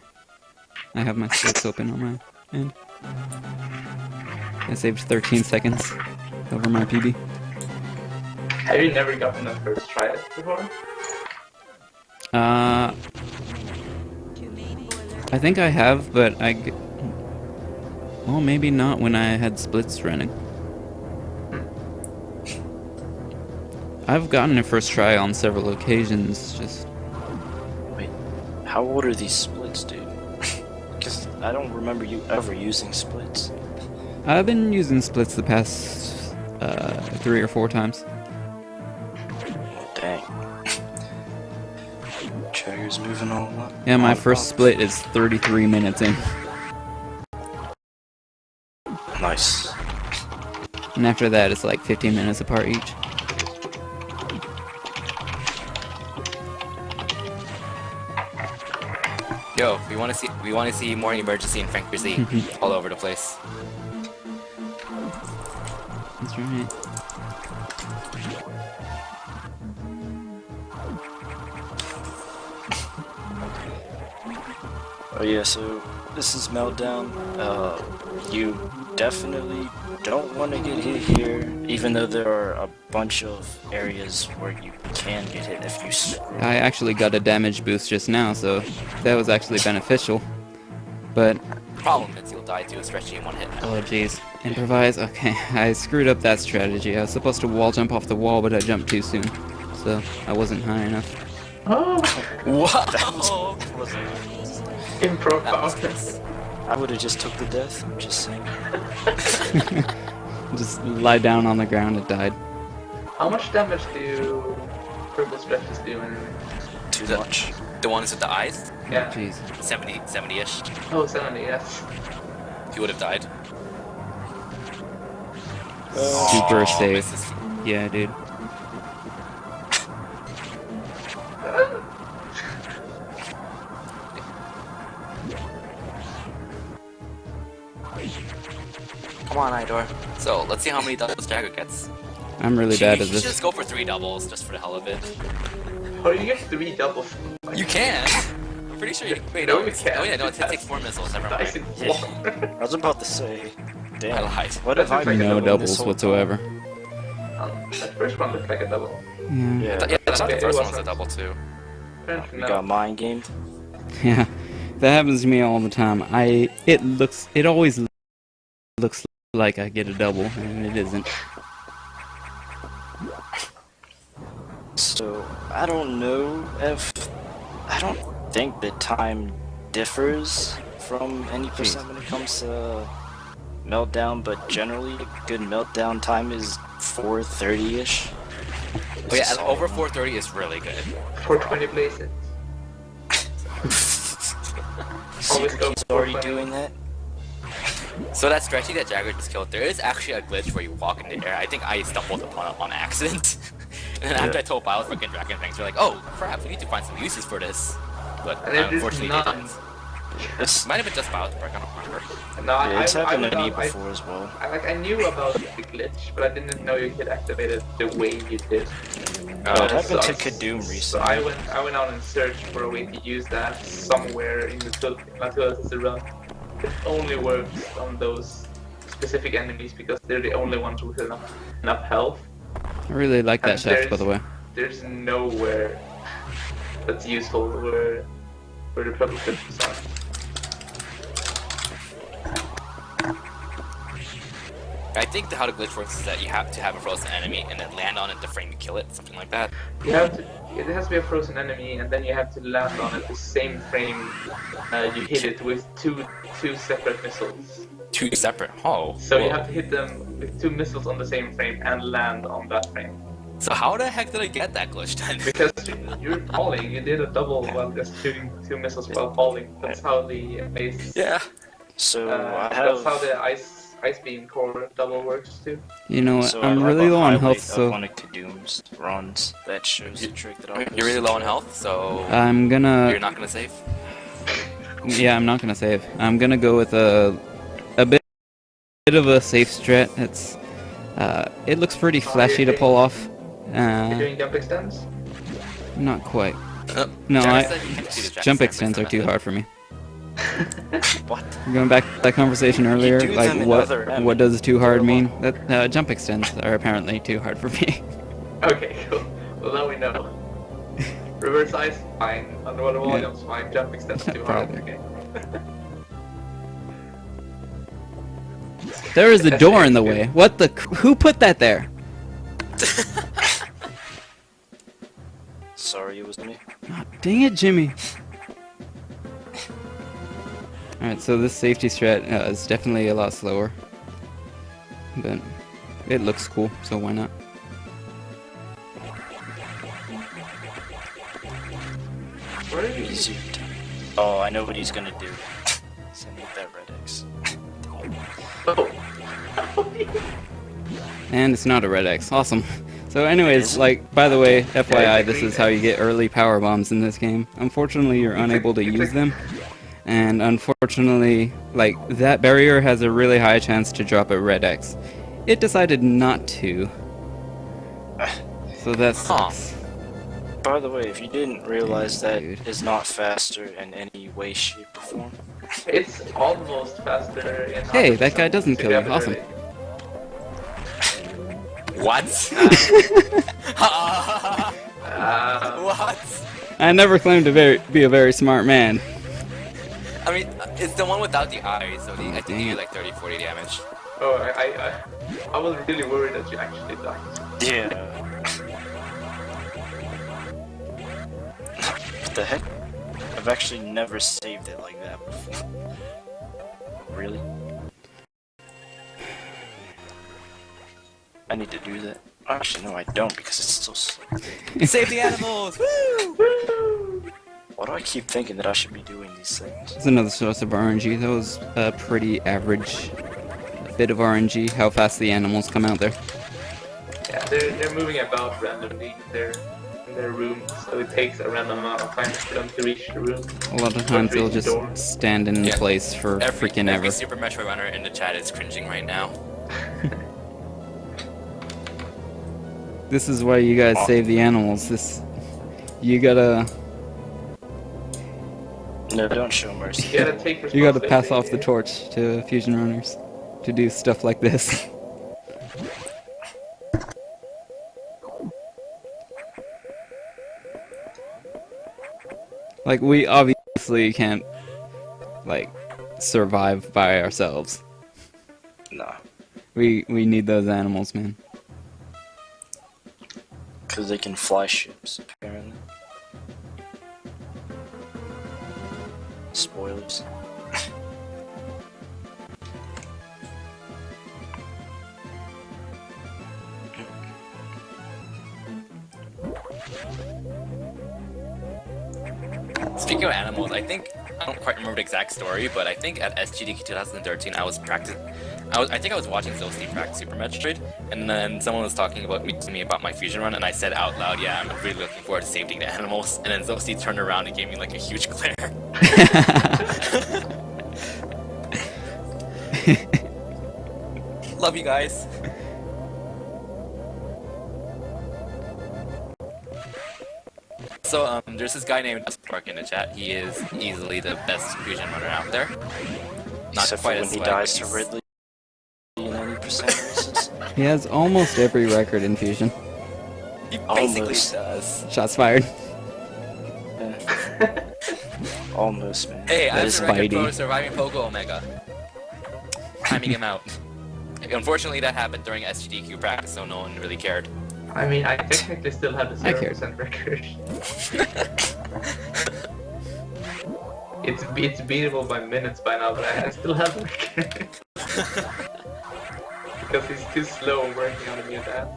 I have my splits open on my end. I saved 13 seconds over my PB.
Have you never gotten a first try before?
I think I have, but well, maybe not when I had splits running. I've gotten a first try on several occasions, just...
Wait, how old are these splits, dude? Because I don't remember you ever using splits.
I've been using splits the past 3 or 4 times.
Oh, dang. Jagger's moving on up.
Yeah, my
on
first
up.
split is 33 minutes in.
Nice.
And after that, it's like 15 minutes apart each.
Yo, we want to see more emergency and franchise all over the place.
That's right.
Oh yeah, so this is Meltdown. You definitely don't want to get hit here, even though there are a bunch of areas where you can get hit if you screw.
I actually got a damage boost just now, so that was actually beneficial. But,
Problem is you'll die to a stretchy in one hit.
oh jeez. Improvise? Okay, I screwed up that strategy. I was supposed to wall jump off the wall, but I jumped too soon. So, I wasn't high enough.
Oh!
What?
Improv
That was
power.
nice.
I would have just took the death. I'm just saying.
Just lie down on the ground and died.
How much damage do purple stretches do in...
Too
The-
much.
The ones with the eyes,
Yeah.
Jeez.
70-ish.
Oh, 70, yes.
He would have died.
Super
Oh,
safe.
misses.
Yeah, dude.
Come on, Idor. So, let's see how many doubles Jagger gets.
I'm really bad
You
at
should
this.
just go for 3 doubles, just for the hell of it.
Oh, you get 3 doubles.
You can! I'm pretty sure you... Wait,
No,
no,
you can't.
Oh yeah, no, it takes 4 missiles, never
Dice
mind.
in 1.
I was about to say. Damn.
I lied.
What have I
That's
been
No
doing this
doubles
whole
whatsoever.
That first one looked like a double.
Yeah.
time?
Yeah,
Yeah.
I thought the
Okay,
first
it
one was a
wasn't.
double too.
Apparently
We
no.
got mind gamed.
Yeah. That happens to me all the time. It always looks like I get a double, and it isn't.
So I don't know if I don't think the time differs from any percent when it comes to meltdown, but generally a good meltdown time is 4:30ish.
Oh yeah, and over 430 is really good.
420 blazes. Always
Secret
go
Key's
for
already
420.
doing that.
So that stretchy that Jagger just killed, there is actually a glitch where you walk in the air. I think I stumbled upon it on accident. And then after I told Biles fucking Dragon Fangs, we're like, oh crap, we need to find some uses for this. But
And it is
unfortunately they
none.
didn't.
It's
Might have been just Biles, but I don't remember.
No,
yeah, it's
I
happened to me
went out-
before as well.
I knew about the glitch, but I didn't know you could activate it the way you did.
Oh, it happened to
So-
Kadoom
So
recently.
I went out and searched for a way to use that somewhere in the Matilda's run. It only works on those specific enemies because they're the only ones with enough health.
I really like that
And
shaft, by the way.
There's nowhere that's useful where the purple clips are.
I think how the glitch works is that you have to have a frozen enemy and then land on it to frame to kill it, something like that.
It has to be a frozen enemy, and then you have to land on it the same frame you hit it with two separate missiles.
Two separate. Oh.
So you
whoa.
have to hit them with two missiles on the same frame and land on that frame.
So how the heck did I get that glitch then?
Because you're falling, you did a double while just shooting two missiles while falling. That's how the ice.
Yeah.
So I
That's how
have.
the ice beam core double works too.
You know what?
So I
I'm
have
really
a
low on
highlight
health,
of
so
one of Kadoom's runs that shows the trick that I
You're really low on health, so
I'm
you're
gonna.
not gonna save.
Yeah, I'm not gonna save. I'm gonna go with a bit of a safe strat. It looks pretty flashy to pull off.
You're doing jump extends?
Not quite.
Uh,
No,
Jack said you can do the Jack
jump
Sandberg
extends are too
method.
hard for me.
What?
Going back to that conversation earlier,
do them
like
in
what
other
what does too hard
They're
mean? That jump extends are apparently too hard for me.
Okay, cool. Well, now we know. Reverse ice, fine. Underwater wall
Yeah.
jumps, fine. Jump extends too hard.
Probably.
Okay.
There is a door in the way. What the? Who put that there?
Sorry, it was me.
Oh, dang it, Jimmy. Alright, so this safety strat is definitely a lot slower. But it looks cool, so why not?
Where are you?
Easier. Oh, I know what he's gonna do. Send me that red X.
Oh.
And it's not a red X. Awesome. So anyways, like, by the way, FYI, this is how you get early power bombs in this game. Unfortunately, you're unable to use them. And unfortunately, like, that barrier has a really high chance to drop a red X. It decided not to. So that sucks.
By the way, if you didn't realize that
Dude.
is not faster in any way, shape, or form.
It's almost faster in.
Hey, that guy doesn't kill you.
Definitely.
Awesome.
What? What?
I never claimed to be a very smart man.
I mean, it's the one without the eye, so I think
dang
you
it.
do like 30-40 damage.
Oh, I was really worried that you actually died.
Yeah. What the heck? I've actually never saved it like that before. Really? I need to do that. Actually, no, I don't because it's so slow.
Save the animals! Woo!
Why do I keep thinking that I should be doing these things?
That's another source of RNG. That was a pretty average bit of RNG, how fast the animals come out there.
Yeah, they're moving about randomly in their room, so it takes a random amount of time for them to reach the room.
A lot of times they'll just
Door.
stand in
Yeah.
place for freaking
every
ever.
Super Metroid runner in the chat is cringing right now.
This is why you guys save the animals. You gotta
No, don't show mercy.
You gotta take
you gotta pass
responsibility.
off the torch to fusion runners to do stuff like this. Like, we obviously can't, like, survive by ourselves.
Nah,
We need those animals, man.
because they can fly ships, apparently. Spoilers.
Speaking of animals, I think I don't quite remember the exact story, but I think at SGDQ 2013 I was practicing. I think I was watching Zoe practice Super Metroid, and then someone was talking to me about my fusion run, and I said out loud, "Yeah, I'm really looking forward to saving the animals." And then Zoe turned around and gave me like a huge glare. Love you guys. So there's this guy named Spark in the chat. He is easily the best fusion runner out there. Not
Except for
quite
when
as
he
swag,
dies
but
to Ridley in 90% races.
He has almost every record in Fusion.
he basically
Almost.
does.
Shots fired.
Almost, man.
Hey,
That
I'm
is
the record
Spidey.
pro surviving Pogo Omega. Timing him out. Unfortunately, that happened during SGDQ practice, so no one really cared.
I mean, I technically still have the
I cared.
0% record. It's beatable by minutes by now, but I still have the record. Because he's too slow working on the new dance.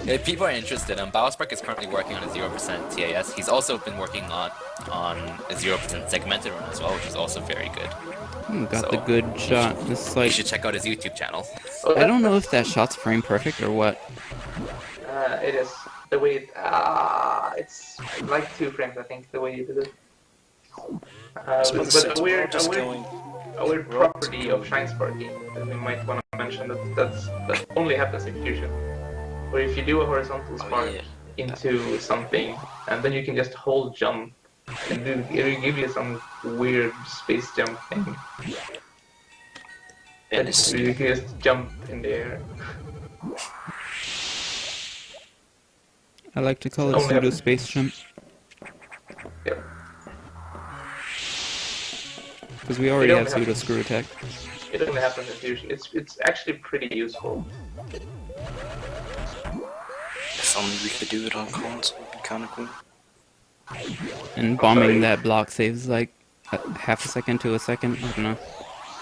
If people are interested, Bowspark is currently working on a 0% TAS. He's also been working on a 0% segmented run as well, which is also very good.
Got
So,
the good shot. It's
You
like,
should check out his YouTube channel.
I don't know if that shot's frame perfect or what.
It is the way it's like 2 frames, I think, the way you did it. But a weird property of shine sparking that we might want to mention that only happens in Fusion. Where if you do a horizontal spark into something, and then you can just hold jump, and it'll give you some weird space jump thing. And you can just jump in the air.
I like to call it
Only
pseudo
happens-
space jump.
Yep.
Because we already
It
have
only
pseudo
happens-
screw attack.
It only happens in Fusion. It's actually pretty useful.
If only we could do it on console, it'd be kind of cool.
And bombing that block saves like half a second to a second. I don't know.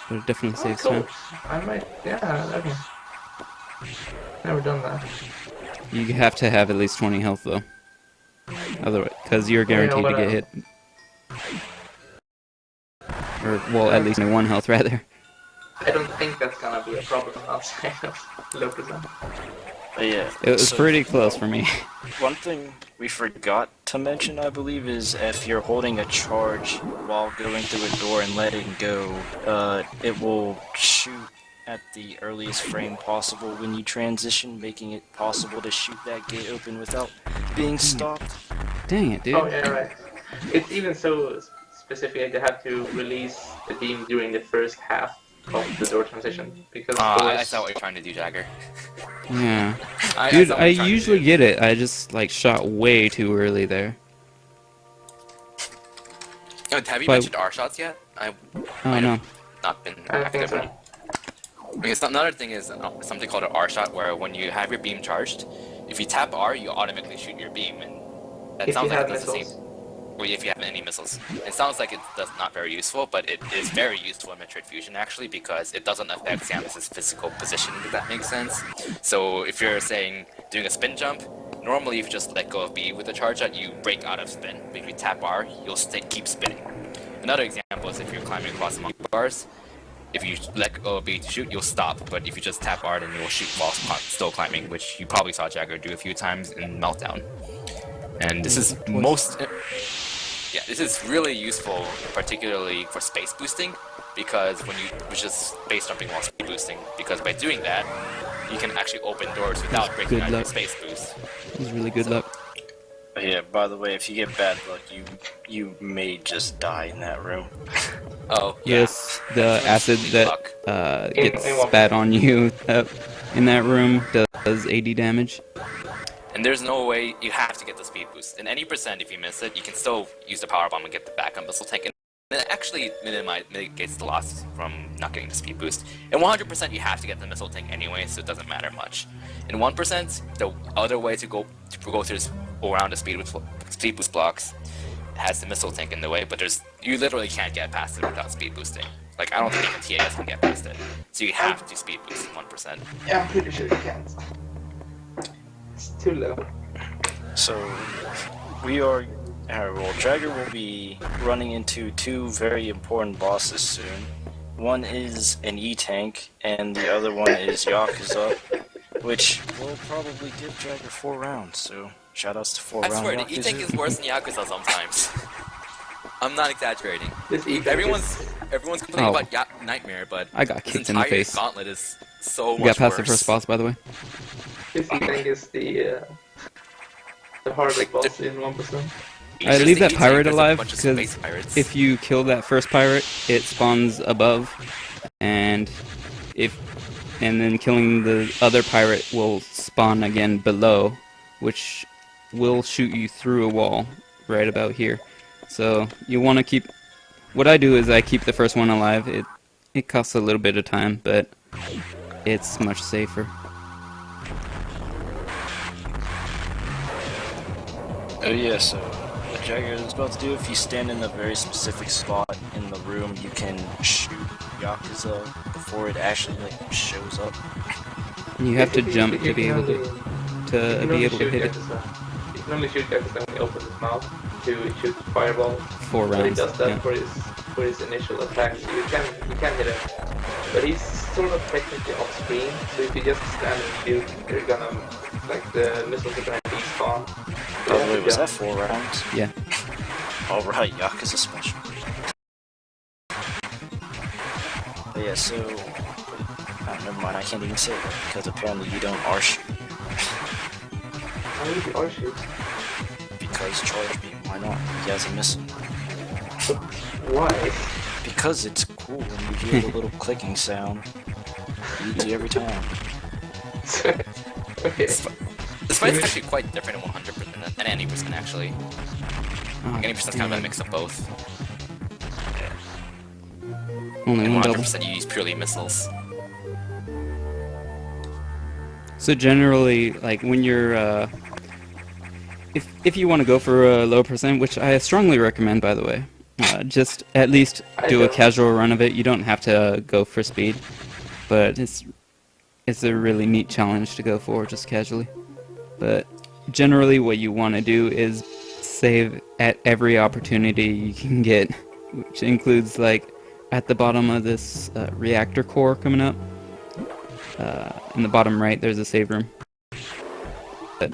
But it definitely saves
Cool.
time.
I might, yeah, okay. Never done that.
You have to have at least 20 health though. Otherwise, because you're guaranteed to
but,
get hit. Or, well, at least 1 health rather.
I don't think that's gonna be a problem outside of low percent.
But yeah,
It was
so
pretty close for me.
one thing we forgot to mention, I believe, is if you're holding a charge while going through a door and letting go, it will shoot at the earliest frame possible when you transition, making it possible to shoot that gate open without being stopped.
Dang it, dude.
Oh yeah, right. It's even so specific to have to release the beam during the first half of the door transition because
I
doors-
saw what you're trying to do, Jagger.
Yeah.
I
Dude,
saw what
I
you're trying to
usually
do.
get it. I just like shot way too early there.
Oh, have you
But-
mentioned R shots yet? I
Oh no.
not been
I don't think
active.
so.
Because another thing is something called an R shot, where when you have your beam charged, if you tap R, you automatically shoot your beam, and that
If
sounds
you
like
have
it does the
missiles.
same. Or if you have any missiles, it sounds like it's not very useful, but it is very useful in Metroid Fusion actually because it doesn't affect Samus's physical position. If that makes sense. So if you're saying doing a spin jump, normally if you just let go of B with the charge shot, you break out of spin. But if you tap R, you'll keep spinning. Another example is if you're climbing across the monkey bars. If you let go of B to shoot, you'll stop. But if you just tap R, then you'll shoot while still climbing, which you probably saw Jagger do a few times in Meltdown. And this is yeah, this is really useful, particularly for space boosting, because which is space jumping while speed boosting, because by doing that, you can actually open doors without breaking
Good
out your
luck.
space boost.
It was really good luck.
But yeah, by the way, if you get bad luck, you may just die in that room.
Oh, yeah.
Yes, the acid
Really
that
luck.
gets
in what-
spat on you in that room does 80 damage.
And there's no way you have to get the speed boost. In any percent, if you miss it, you can still use the power bomb and get the backup missile tank. And it actually mitigates the loss from not getting the speed boost. In 100%, you have to get the missile tank anyway, so it doesn't matter much. In 1%, the other way to go through around the speed boost blocks has the missile tank in the way, but you literally can't get past it without speed boosting. Like, I don't think even TAS can get past it. So you have to speed boost in 1%.
Yeah, I'm pretty sure you can't. It's too low.
So we are. Well, Jagger will be running into two very important bosses soon. One is an E-Tank, and the other one is Yakuza, which will probably give Jagger 4 rounds. So shoutouts to 4
I
round
swear, the
Yakuza.
E-Tank is worse than Yakuza sometimes. I'm not exaggerating.
This E-Tank
Everyone's complaining
Oh.
about Nightmare, but
I got
this
kicked in the
entire
face.
gauntlet is so
You
much
got past
worse.
the first boss, by the way.
This E-Tank is the hardest boss in 1%.
It's
I
just
leave
the
that
E-Tank,
pirate
there's a
alive
bunch of
because
space pirates.
if you kill that first pirate, it spawns above, and then killing the other pirate will spawn again below, which will shoot you through a wall right about here. So you want to keep. What I do is I keep the first one alive. It costs a little bit of time, but it's much safer.
Oh yeah, so what Jagger is about to do, if you stand in a very specific spot in the room, you can shoot Yakuza before it actually like shows up.
And you have to jump
You
to be
can
able
only-
to
you can
be
only
able to
shoot
hit it.
Yakuza. You can only shoot Yakuza when he opens his mouth to shoot fireballs.
4
But he
rounds.
does that
Yeah.
for his initial attack. You can hit him, but he's sort of technically off screen. So if you just stand and shoot, you're gonna the missiles are gonna despawn.
By the way, was that 4 rounds?
Yeah.
Alright, Yakuza special. But yeah, so... never mind, I can't even say that, because apparently you don't R-shoot.
Why would you R-shoot?
Because Charge Beam, why not? He has a missile.
Why?
Because it's cool when you hear the little clicking sound. Easy every time.
Okay.
This fight's actually quite different in 100% and any percent actually.
Oh,
Any percent's kind of a mix of both.
Only
In
one double.
100% you use purely missiles.
So generally, like when you're, if you want to go for a low percent, which I strongly recommend, by the way, just at least do a casual run of it. You don't have to go for speed, but it's a really neat challenge to go for just casually. But generally, what you want to do is save at every opportunity you can get, which includes like at the bottom of this reactor core coming up. In the bottom right, there's a save room. But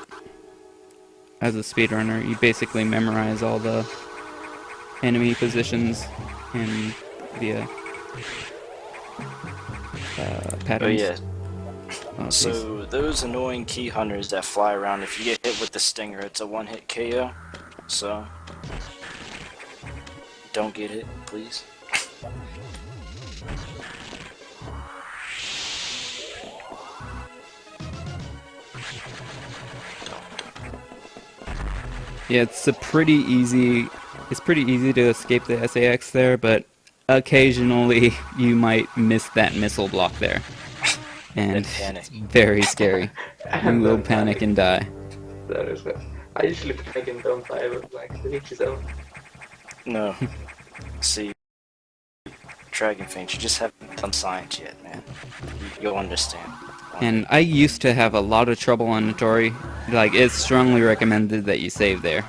as a speedrunner, you basically memorize all the enemy positions and via patterns.
Oh yeah,
Oh, geez.
so those annoying key hunters that fly around, if you get hit with the stinger, it's a one-hit KO. So don't get hit, please.
Yeah, it's pretty easy to escape the SAX there, but occasionally you might miss that missile block there. And
panic.
it's very scary. You will panic and die.
That is good. I usually panic and don't die, but the hit yourself.
No. See, Dragon Fangs, you just haven't done science yet, man. You'll understand.
And I used to have a lot of trouble on Notori. Like, it's strongly recommended that you save there.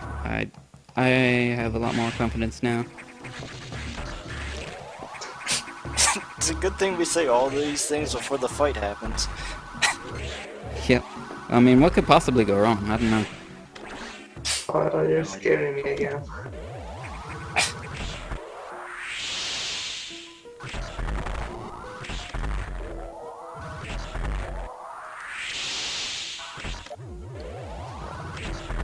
I have a lot more confidence now.
It's a good thing we say all these things before the fight happens.
Yep. I mean, what could possibly go wrong? I don't know.
Oh, you're scaring me again.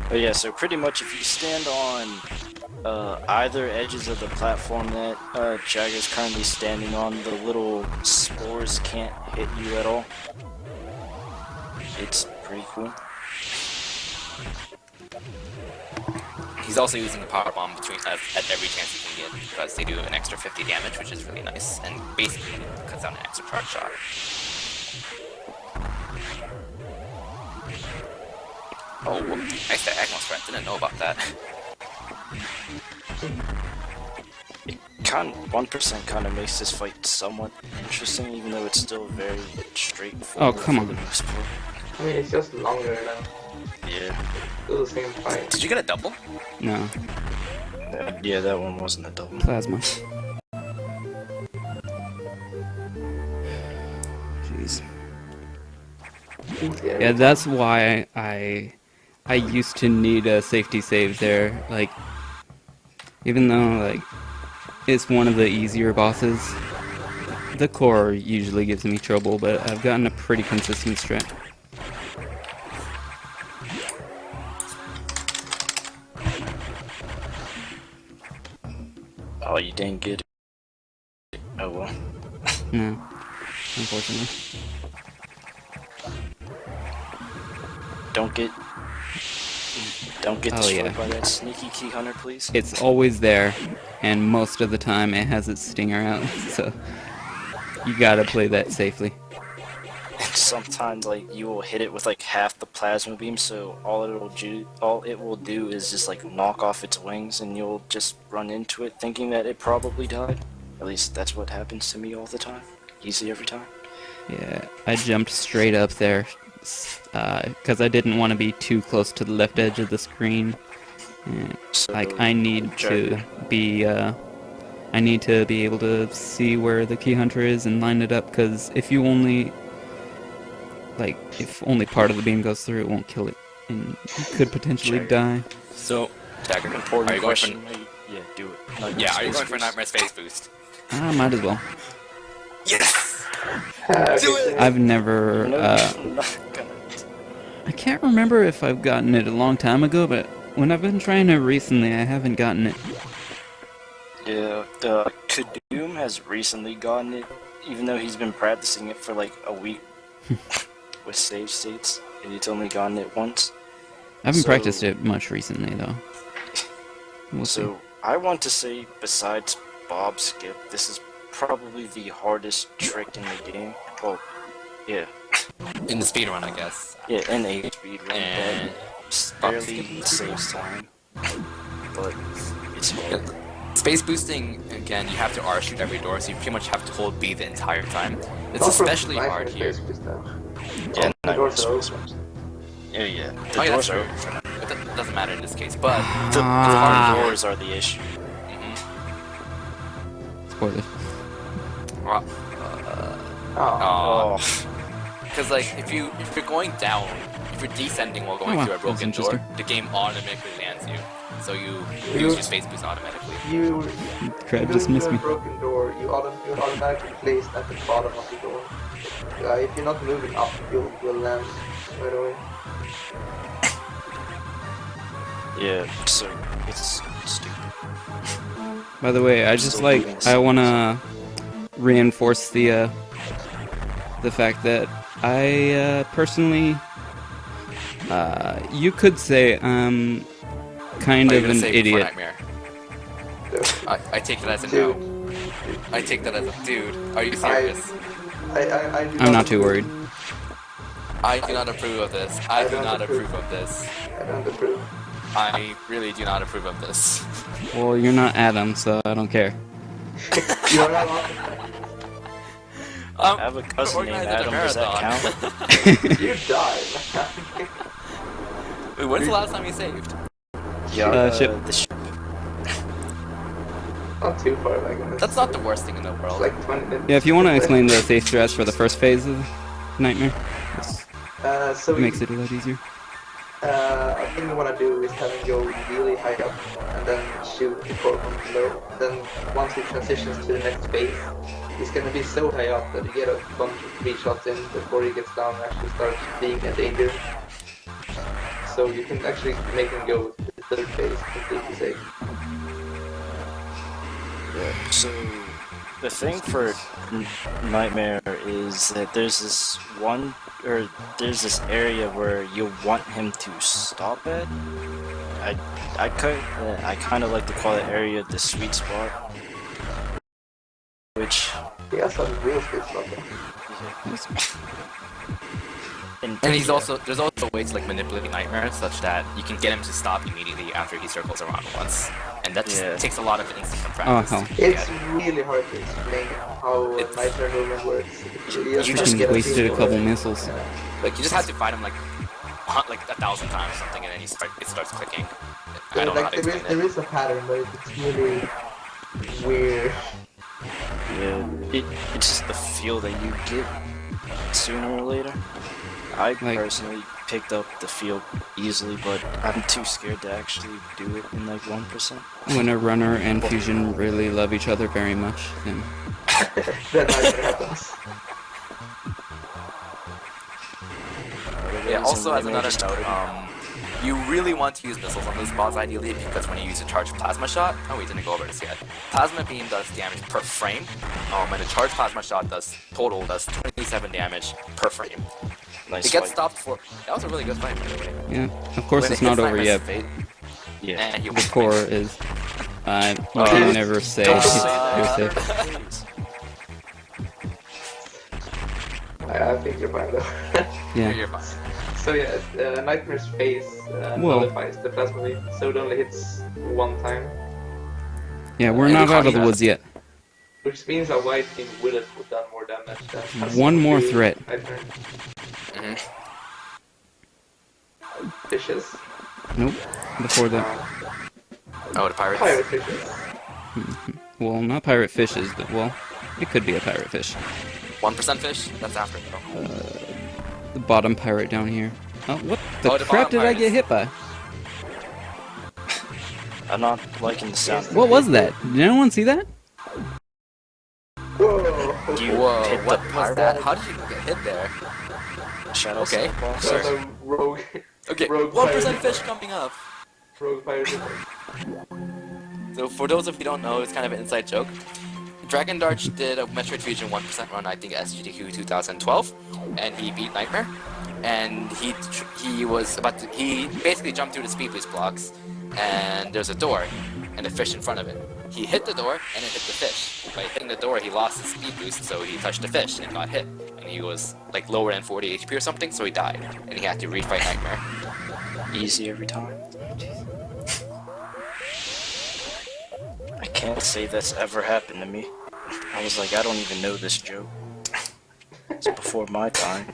But yeah, so pretty much if you stand on either edges of the platform that Jagger's currently standing on, the little spores can't hit you at all. It's pretty cool.
He's also using the power bomb at every chance he can get because they do an extra 50 damage, which is really nice, and basically cuts down an extra charge shot. Oh, nice diagonal strength. Didn't know about that.
1% kind of makes this fight somewhat interesting, even though it's still very straightforward.
Oh, come
for
on.
the most part.
I mean, it's just longer than
Yeah.
still the same fight.
Did you get a double?
No,
Yeah, that one wasn't a double.
plasma. Jeez. Yeah, that's why I used to need a safety save there. Like, even though like it's one of the easier bosses, the core usually gives me trouble, but I've gotten a pretty consistent strat.
Oh, you didn't get it. Oh well.
No, unfortunately.
Don't get
Oh,
destroyed
yeah.
by that sneaky key hunter, please.
It's always there, and most of the time it has its stinger out, so you gotta play that safely.
Sometimes like you will hit it with like half the plasma beam, so all it will do is just like knock off its wings, and you'll just run into it thinking that it probably died. At least that's what happens to me all the time. Easy every time.
Yeah, I jumped straight up there, because I didn't want to be too close to the left edge of the screen. And,
So
like, I need to be able to see where the key hunter is and line it up, because if only part of the beam goes through, it won't kill it, and you could potentially
Check.
die.
So, Dagger,
important
are you going for?
question. Yeah, do it. Nightmare
Yeah, are you
Space
going for
Boost.
Nightmare Space Boost?
I might as well.
Yes!
Do
it!
I've never,
No, you're not gonna.
I can't remember if I've gotten it a long time ago, but when I've been trying it recently, I haven't gotten it.
Yeah, Kadoom has recently gotten it, even though he's been practicing it for like a week with save states, and he's only gotten it once.
I haven't
So-
practiced it much recently, though. We'll see.
So I want to say, besides Bob Skip, this is probably the hardest trick in the game. Well, yeah,
In the speedrun, I guess.
yeah, and a speed run,
And
but barely saves time. But it's hard.
Space boosting, again, you have to R shoot every door, so you pretty much have to hold B the entire time. It's
Also,
especially
Nightmare
hard here.
Space Boost, though.
Yeah,
The doors
Nightmare
are
Space
open.
Yeah, yeah. The
Oh, yeah,
doors
that's
are
true.
open for now.
But that doesn't matter in this case. But
The
Ah.
hard doors are the issue.
Spoilers.
well,
Oh,
Oh,
because like if you're going down, if you're descending while going
Oh, wow,
through a broken
that's
door, the game automatically lands you. So you
You-
use your space boost automatically.
you
Crab
go
just
through
missed
a
me.
broken door, you're automatically placed at the bottom of the door. If you're not moving up, you'll land right away.
yeah. So it's stupid.
By the way, I wanna reinforce the fact that I personally, you could say I'm kind
Are you
of
gonna
an
save it for
idiot.
Nightmare?
So,
I take that as a
dude,
no. I take that as a dude. Are you serious?
I do
I'm not too
approve.
worried.
I do not approve of this. I do
don't
not
approve.
approve of this.
I don't approve.
I really do not approve of this.
Well, you're not Adam, so I don't care.
You are not on.
I have a cousin named
organized
Adam.
a
Does that
marathon.
count?
You die, man.
Wait, when's the last time you saved?
Yeah,
ship.
the ship.
Not too far back in this.
That's not the worst thing in the
It's
world.
like 20 minutes.
Yeah, if you want to explain the safe strats for the first phase of Nightmare, this
So
makes it a lot easier.
I think we want to do is have him go really high up and then shoot the core from below. Then once he transitions to the next phase, he's gonna be so high up that you get a bunch of 3 shots in before he gets down and actually starts being a danger. So you can actually make him go to the third phase completely safe.
So the thing for Nightmare is that there's this area where you want him to stop at. I kind of like to call that area the sweet spot, which
He has some real good stuff.
And there's also ways to like manipulate Nightmare such that you can get him to stop immediately after he circles around once, and that just takes a lot of instinct and practice.
hell.
It's really hard to explain how Nightmare movement works.
You
just get a
wasted a
feel
couple
of it.
missiles.
Like you just have to fight him like 1,000 times or something, and then it starts clicking. I don't know how
Like
to explain
there
it.
is a pattern, but it's really weird.
Yeah, it's just the feel that you get sooner or later. I personally picked up the feel easily, but I'm too scared to actually do it in like 1%.
When a runner and Fusion really love each other very much, then
Then Nightmare happens.
Yeah. Also, as another
Just
note, you really want to use missiles on those boss ideally because when you use a charged plasma shot, oh we didn't go over this yet. Plasma beam does damage per frame, and a charged plasma shot does 27 damage per frame.
nice
It gets
fight.
stopped for. That was a really good fight, by the way.
yeah. Of course,
When
it's
it hits
not over
Nightmare's
yet.
fate,
Yeah.
and you
The core is. You can never say
Don't
say
you're
that.
safe.
I think you're fine though.
Yeah.
You're fine.
So yeah, Nightmare's face nullifies the plasma beam, so it only hits one time.
Yeah, we're
And
not
we
out of the
can't
woods yet.
Which means that White Team will have done more damage than
One more threat.
Nightmare.
Mhm.
Fishes.
Nope. Before that.
Oh, the pirates.
Pirate fishes.
Well, not pirate fishes, but well, it could be a pirate fish.
1% fish. That's after though.
The bottom pirate down here. Oh, what the
Oh, the
crap
bottom
did I get
pirates.
hit by?
I'm not liking the sound.
What was that? Did anyone see that?
Whoa!
You
Whoa,
hit the
what was
pirate?
that? How did you get hit there?
Shadow
Okay.
Step boss?
So the rogue,
Okay,
Rogue
1%
pirate.
fish coming up.
rogue pirate.
So for those of you who don't know, it's kind of an inside joke. Dragon Darch did a Metroid Fusion 1% run, I think, at SGDQ 2012, and he beat Nightmare. And he basically jumped through the speed boost blocks, and there's a door, and a fish in front of it. He hit the door, and it hit the fish. By hitting the door, he lost his speed boost, so he touched the fish and got hit. And he was like lower than 40 HP or something, so he died, and he had to refight Nightmare.
Easy every time. I can't say that's ever happened to me. I was like, I don't even know this joke. It's before my time.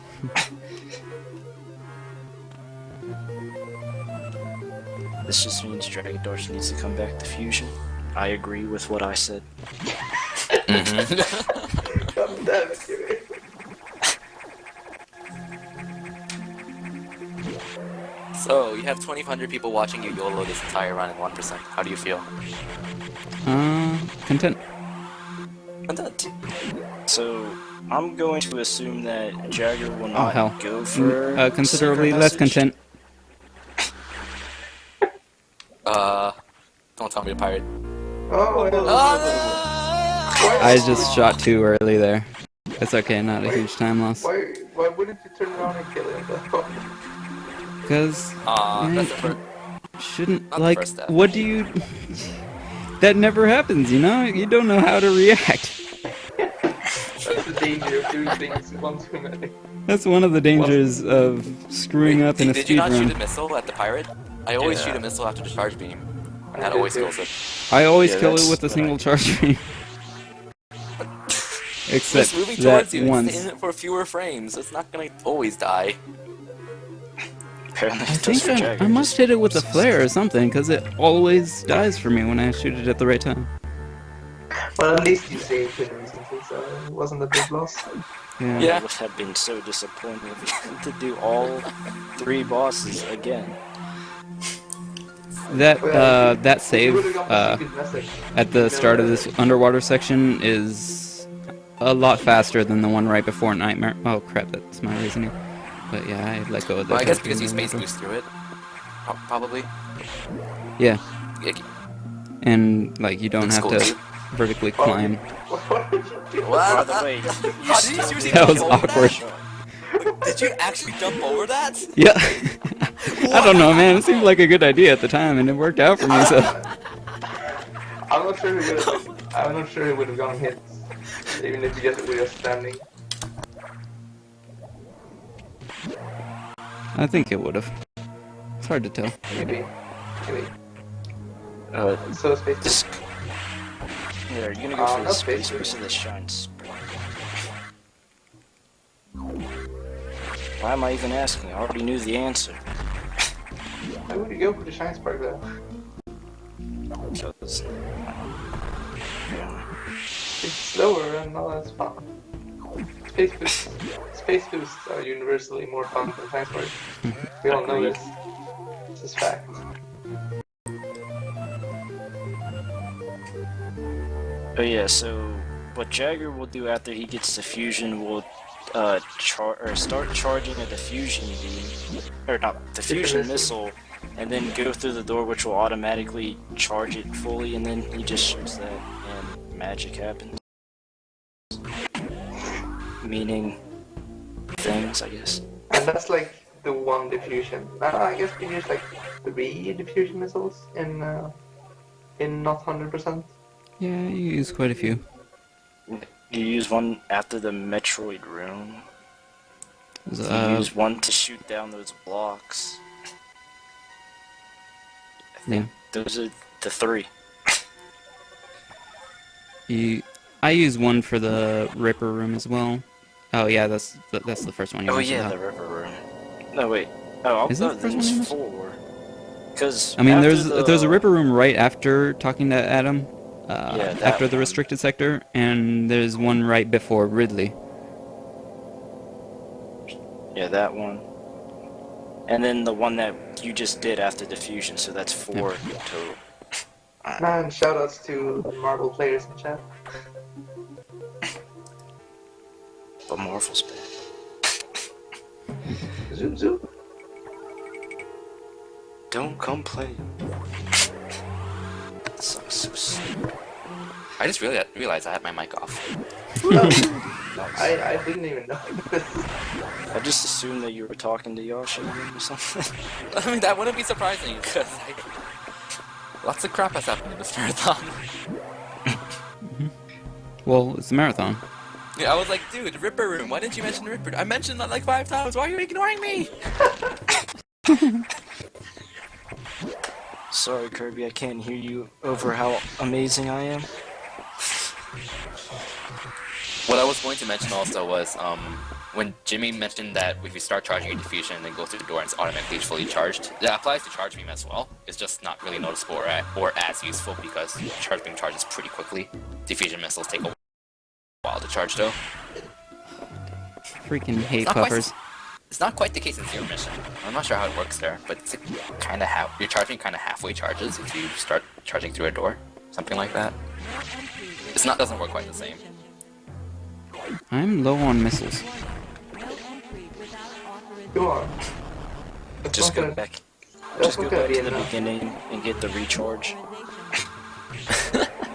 This just means Dragon Darch needs to come back to Fusion. I agree with what I said.
God damn it, Jimmy.
So, you have 2,500 people watching you YOLO this entire run in 1%. How do you feel?
Content.
Content.
So, I'm going to assume that Jagger will not
hell.
go for
Considerably
secret
less
message.
content.
Don't tell me the pirate.
Oh,
I just shot too early there. It's okay, not a huge time loss.
why wouldn't you turn around and kill him though?
Because
That's the first.
shouldn't
Not the
like
first step.
what do you? That never happens, you know. You don't know how to react.
That's the danger of doing things one too many.
That's one of the dangers of screwing up in a
Did you not shoot a
speedrun.
missile at the pirate? I always shoot a missile after the charge beam. And that always kills it.
I always
Yeah,
kill it
that's
with a
what
single
I-
charge beam. Except
It's moving
that
towards you. It's
once.
in it for fewer frames. It's not gonna always die.
Apparently,
I
it does for
think
Jagger.
I must hit it with a flare or something, because it always dies for me when I shoot it at the right time.
Well, at least you saved him recently, so it wasn't a big loss.
Yeah.
Yeah.
It would have been so disappointing if you had to do all 3 bosses again.
That save
You would've gotten a secret message.
at the start of this underwater section is a lot faster than the one right before Nightmare. Oh crap, that's my reasoning. But yeah, I let go of that.
Well, I guess
charge
because you
beam
space
there.
boost through it. Probably.
Yeah,
Yeah,
and like you don't
That's
have
cool,
to
too.
vertically climb.
What did you do?
By the way,
How did you seriously
That was
jump over
awkward.
Did you actually jump over that?
Yeah. I don't know, man. It seemed like a good idea at the time, and it worked out for me. So
I'm not sure he would have. I'm not sure he would have gone hit, even if you just were just standing.
I think it would have. It's hard to tell.
Maybe. Maybe.
Uh,
So Space
this,
Boost.
yeah, are you gonna go for the
Not
space
Space
boost or the shine spread? Why am I even asking? I already knew the answer.
Why would you go for the Shine Spark though?
Because,
It's slower and not as fun. Space boosts are universally more fun than Shine Spark. We all know this. This is fact.
oh yeah, so what Jagger will do after he gets the fusion will start charging a diffusion beam, or not, diffusion missile, and then go through the door, which will automatically charge it fully, and then he just shoots that, and magic happens. Meaning things, I guess.
And that's like the one diffusion. I guess we use like 3 diffusion missiles in not 100%.
Yeah, you use quite a few.
You use one after the Metroid room. You
Uh,
use one to shoot down those blocks. I think those are the 3.
I use one for the Ripper room as well. Oh yeah, that's the first one you
Oh
mentioned.
yeah,
huh?
the river room. No wait. Oh,
Is that the first one you
there's
mentioned?
4. Because
I mean, there's a Ripper room right after talking to Adam.
Yeah, that
after the
one.
restricted sector, and there's one right before Ridley.
Yeah, that one. And then the one that you just did after diffusion, so that's 4 total.
Man, shoutouts to the Marvel players in chat.
But Marvel's bad.
Zoom zoom.
Don't complain. That sucks so soon.
I just realized I had my mic off.
I didn't even know this.
I just assumed that you were talking to Yoshi or something.
I mean, that wouldn't be surprising because lots of crap has happened in this marathon.
Well, it's a marathon.
Yeah, I was like, dude, Ripper room. Why didn't you mention Ripper? I mentioned that like 5 times. Why are you ignoring me?
Sorry, Kirby, I can't hear you over how amazing I am.
What I was going to mention also was when Jimmy mentioned that if you start charging your diffusion and then go through the door and it's automatically fully charged, that applies to charge beam as well. It's just not really noticeable or as useful because charge beam charges pretty quickly. Diffusion missiles take a while to charge though.
Freaking hate
Not quite
puffers.
It's not quite the case in Zero Mission. I'm not sure how it works there, but it's kind of you're charging kind of halfway charges if you start charging through a door, something like that. It's not doesn't work quite the same.
I'm low on missiles.
Go on.
Just go back. Just go back to the
enough.
beginning and get the recharge.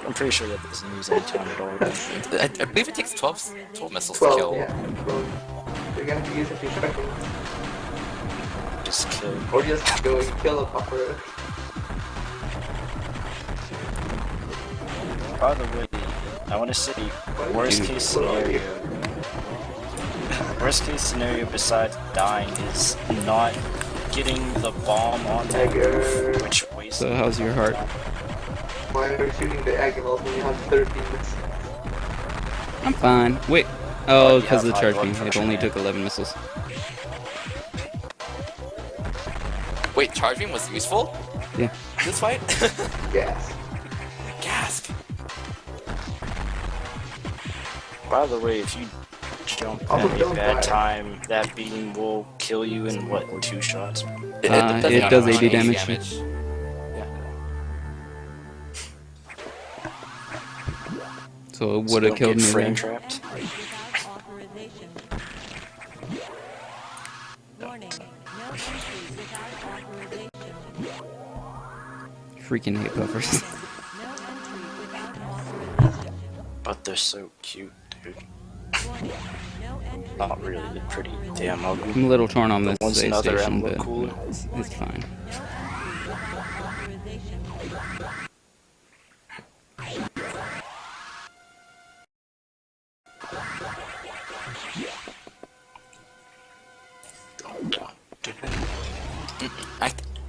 I'm pretty sure that doesn't use any time at all.
I believe it takes 12 missiles
12,
to kill.
yeah. 12. You're gonna have to use it if you're striking.
Just kill.
Or just go and kill a puffer.
By the way, I want to say, worst case scenario. Worst case scenario besides dying is not getting the bomb on that roof, which wastes.
So how's your heart?
Why are you shooting the Aguilas when you have 13 missiles?
I'm fine. Wait.
Oh,
Oh,
you
because
have
of the
high
charge
blood
beam. It
pressure,
only
man.
took 11 missiles.
Wait, charge beam was useful?
Yeah.
This fight?
Yes.
Gasp!
By the way, if you jump
Also,
at a
don't
bad
die.
time, that beam will kill you in what, 2 shots?
It does 80 damage.
Yeah.
So it
So
would have
don't
killed
get
me
frame
then.
trapped.
Freaking hate puffers.
But they're so cute, dude. Not really, they're pretty damn ugly.
I'm a little torn on this
One's
space
another
station,
M look
but
cooler.
it's fine.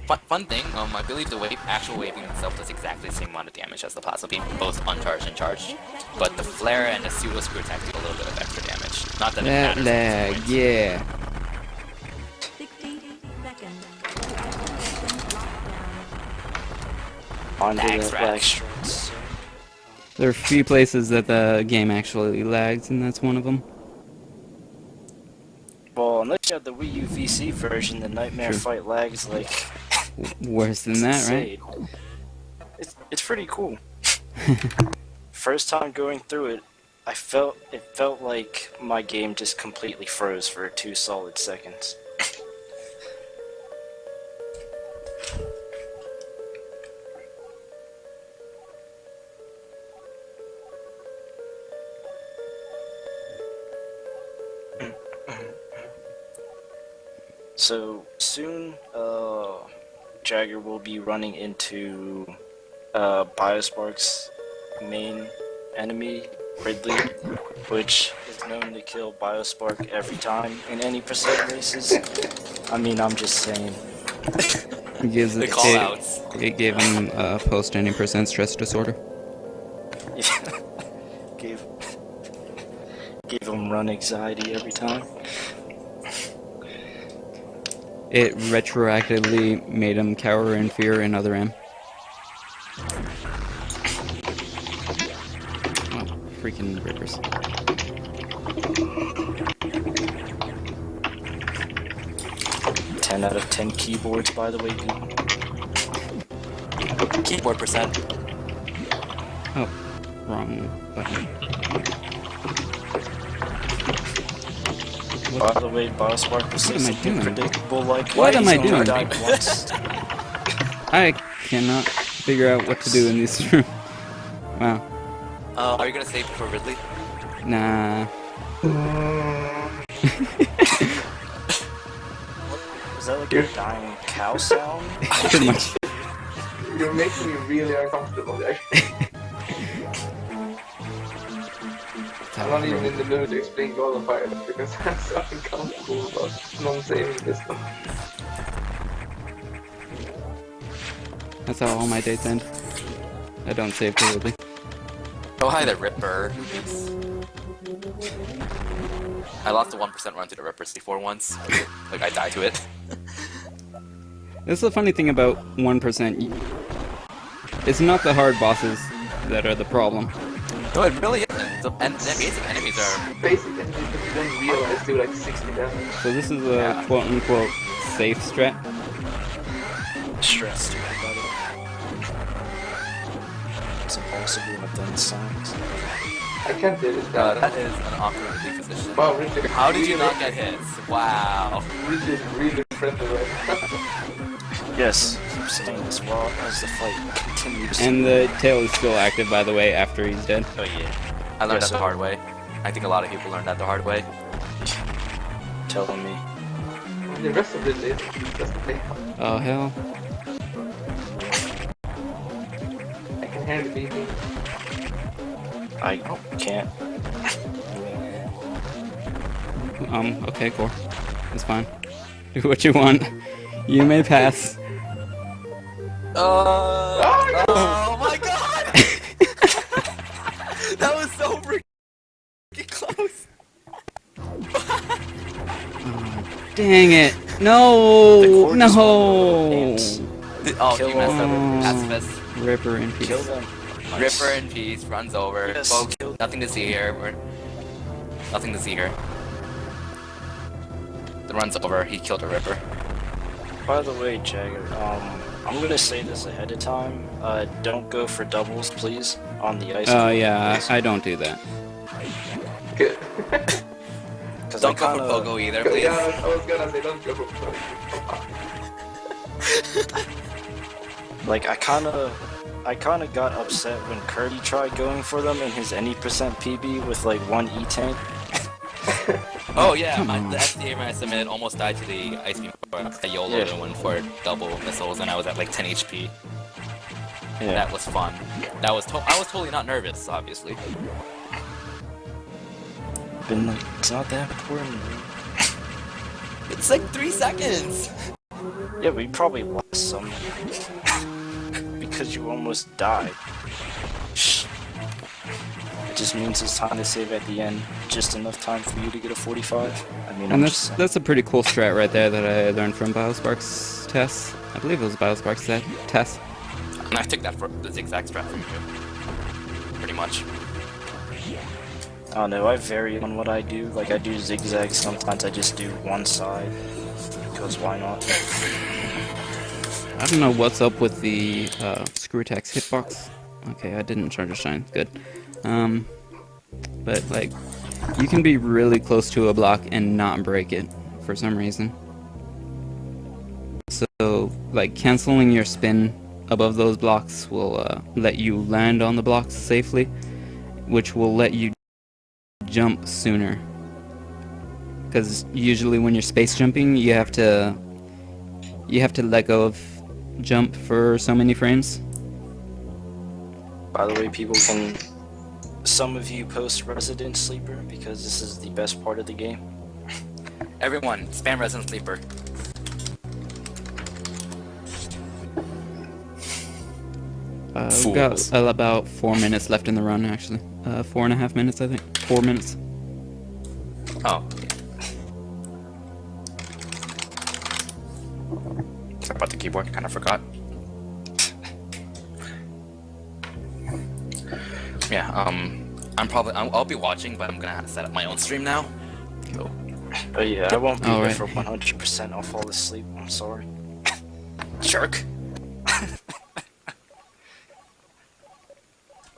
Fun thing, I believe the actual wave beam itself does exactly the same amount of damage as the plasma beam, both uncharged and charged. But the flare and the pseudo screw attack do a little bit of extra damage. Not that it
That
matters.
lag, yeah.
60 seconds.
Onto
Lag
the
strats.
lag strats.
There are a few places that the game actually lags, and that's one of them.
Well, unless you have the Wii U VC version, the Nightmare
True.
Fight lags like
Worse than that, right?
insane. It's pretty cool. First time going through it, it felt like my game just completely froze for 2 solid seconds. So soon, Jagger will be running into Biospark's main enemy, Ridley, which is known to kill Biospark every time in any percent races. I mean, I'm just saying.
It gives
The
it,
call-outs.
it gave him post any percent stress disorder.
gave him run anxiety every time.
It retroactively made him cower in fear in other M. Oh, freaking rippers.
10 out of 10 keyboards, by the way, people.
Keyboard percent.
Oh, wrong button.
By the way, Biospark was
What am I
something
doing?
predictable like
What am I
he's only
doing?
died once.
I cannot figure out what to do in this room. Wow.
Are you gonna save for Ridley?
Nah.
Was that like a dying cow sound?
Pretty much.
You're making me really uncomfortable, Jack. I'm not even in the mood to explain God of Fire because I'm so uncomfortable about non-saving this one.
That's how all my dates end. I don't save clearly.
Oh hi there, Ripper. I lost a 1% run to the Ripper C4 once. Like I died to it.
This is the funny thing about 1%. It's not the hard bosses that are the problem.
No, it really isn't. And the basic enemies are.
Basic enemies that you don't realize do like 60 damage.
So this is a
Yeah.
quote-unquote safe strat.
Stressed, everybody. It's impossible with them signs.
I can't do this.
That is an awkwardly position.
Wow, Richard.
How did you not get hits? Wow.
Richard is really friendly right now.
Yes, I'm saying this while as the fight continues.
And the tail is still active, by the way, after he's dead.
Oh yeah,
I learned
Yes,
that the hard way. I think a lot of people learned that the hard way.
telling me.
The rest of the day is just play.
Oh, hell.
I can hear the beeping.
I can't.
Okay, Core. It's fine. Do what you want. You may pass.
Oh my god! That was so freaking close.
Dang it. No!
The cord just
No!
ants.
Oh,
Kill
you messed up.
all.
Pacifist.
Ripper in peace.
Kill them.
Ripper in peace, runs over.
Yes,
Folks,
kill them.
nothing to see here. Nothing to see here. The run's over, he killed a Ripper.
By the way, Jagger, I'm gonna say this ahead of time. Don't go for doubles, please, on the ice.
Oh, yeah, I don't do that.
Good.
Because
Don't go for Pogo either, please.
Yeah, I was gonna say don't go for
Like, I kinda got upset when Curdy tried going for them in his any percent PB with like 1 E tank.
Oh yeah,
Come on.
the SDA when I submitted almost died to the ice beam. I YOLO'd
Yeah.
and went for double missiles and I was at like 10 HP.
Yeah.
That was fun. I was totally not nervous, obviously.
Been like, it's not that important.
It's like 3 seconds!
Yeah, we probably lost some because you almost died. Shh. It just means it's time to save at the end. Just enough time for you to get a 45. I mean,
And
I'm just saying.
that's a pretty cool strat right there that I learned from Biospark's test. I believe it was Biospark's test.
And I took that for the zigzag strat from you. Pretty much.
I don't know, I vary on what I do. Like, I do zigzags, sometimes I just do one side. Because why not?
I don't know what's up with the screw attacks hitbox. Okay, I didn't charge a shine. Good. But like, you can be really close to a block and not break it for some reason. So like canceling your spin above those blocks will let you land on the blocks safely, which will let you jump sooner. Because usually when you're space jumping, you have to let go of jump for so many frames.
By the way, people can... Some of you post Resident Sleeper because this is the best part of the game.
Everyone, spam Resident Sleeper.
We've got about 4 minutes left in the run, actually. 4.5 minutes, I think. 4 minutes.
Oh. Sorry about the keyboard, kind of forgot. Yeah, I'll be watching, but I'm gonna have to set up my own stream now. So,
Oh yeah, I won't be here
Alright.
for 100%. I'll fall asleep. I'm sorry.
jerk.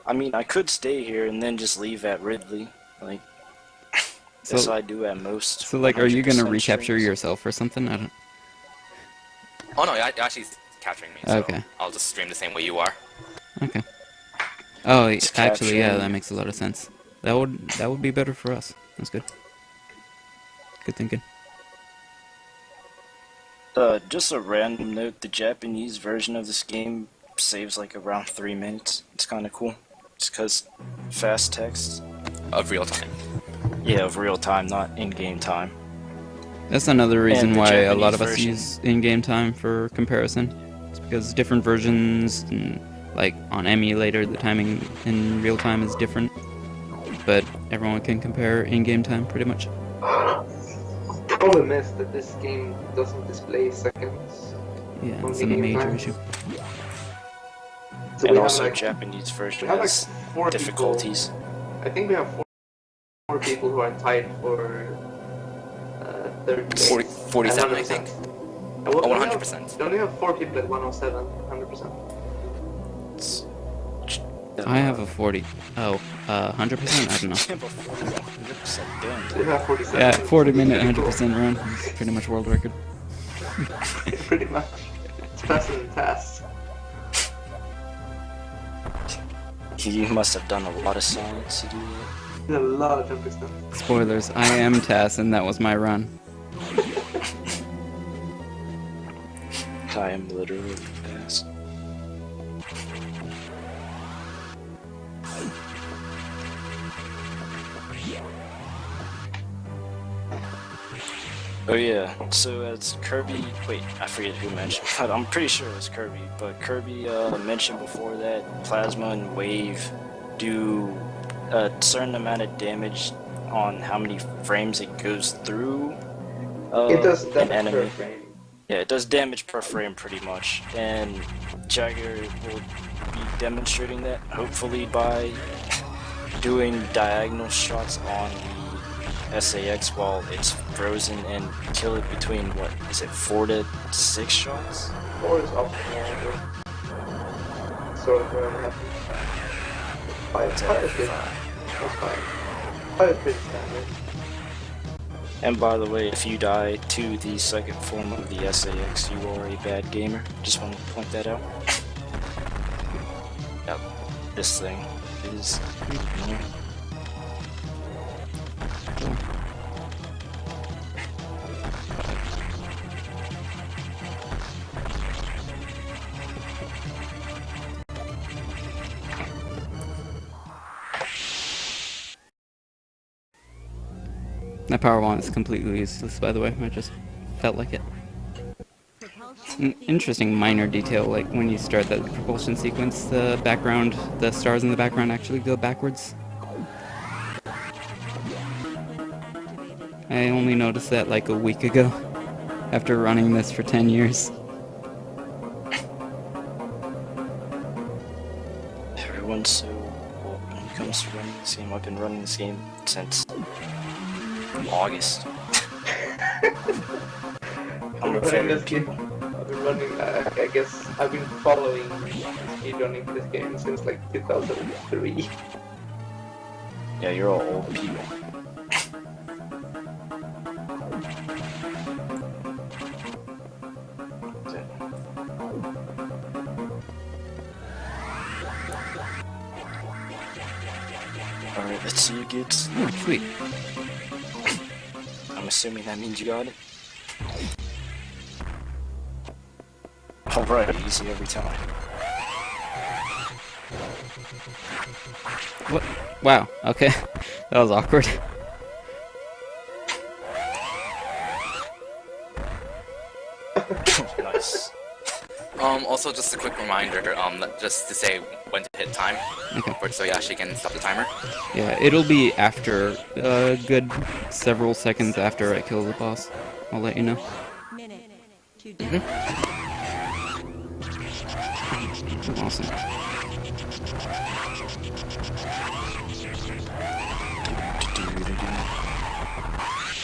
I mean, I could stay here and then just leave at Ridley. Like, that's
So-
what I do at most.
So like, are you gonna
100%
recapture
streams.
yourself or something? I don't...
Oh no, you're actually capturing me, so
Okay.
I'll just stream the same way you are.
Okay. Oh,
It's
actually, yeah,
capturing-
that makes a lot of sense. That would be better for us. That's good. Good thinking.
Just a random note, the Japanese version of this game saves like around 3 minutes. It's kind of cool. It's because fast text.
Of real time.
Yeah, of real time, not in-game time.
That's another reason
the
why a lot
Japanese
of us
version-
use in-game time for comparison. It's because different versions, and like on emulator, the timing in real time is different. But everyone can compare in-game time pretty much.
Problem is that this game doesn't display seconds.
Yeah,
On
it's a
in-game
major
time.
issue.
So
And
we
also,
have like,
Japanese
we
version
have like
has
4
difficulties.
People, I think we have four people who are tied for third place.
47, I
100%.
think.
Oh,
Oh, 100%.
We only have 4 people at 107, 100%.
I have a 40. Oh, 100%? I don't know.
100%. Damn,
We have 47.
Yeah, 40-minute,
Pretty cool.
100% run. It's pretty much world record.
Pretty much. It's faster than fast.
You must have done a lot of science to do that.
A lot of jumping stuff.
Spoilers, I am Tass, and that was my run.
I am literally fast. Oh yeah, so as Kirby, wait, I forget who mentioned, but I'm pretty sure it was Kirby, but Kirby mentioned before that Plasma and Wave do a certain amount of damage on how many frames it goes through
It does
an
damage per
enemy.
frame.
Yeah, it does damage per frame pretty much, and Jagger will be demonstrating that, hopefully by doing diagonal shots on the SAX while it's frozen and kill it between, what, is it 4 to 6 shots?
4 is optimal. Sort of where I'm happy. 5 is good. That's fine. 5 is pretty standard.
And by the way, if you die to the second form of the SAX, you are a bad gamer. Just want to point that out. Yep, this thing is...
That power wand is completely useless, by the way. I just felt like it.
Propulsion
An interesting minor detail, like when you start that propulsion sequence, the background, the stars in the background actually go backwards. I only noticed that like a week ago, after running this for 10 years.
Everyone's so old when it comes to running this game. I've been running this game since August. I'm a veteran people.
I've been running, I guess, I've been following speedrunning this game since like 2003.
Yeah, you're all old people. Alright, let's see you kids.
Oh, sweet.
I'm assuming that means you got it. Alright, easy every time.
What? Wow, okay. That was awkward.
Nice.
Also, just a quick reminder, just to say when to hit time,
Okay.
so Yashi can stop the timer.
Yeah, it'll be after, a good several seconds after I kill the boss. I'll let you know.
Minute to death.
Awesome.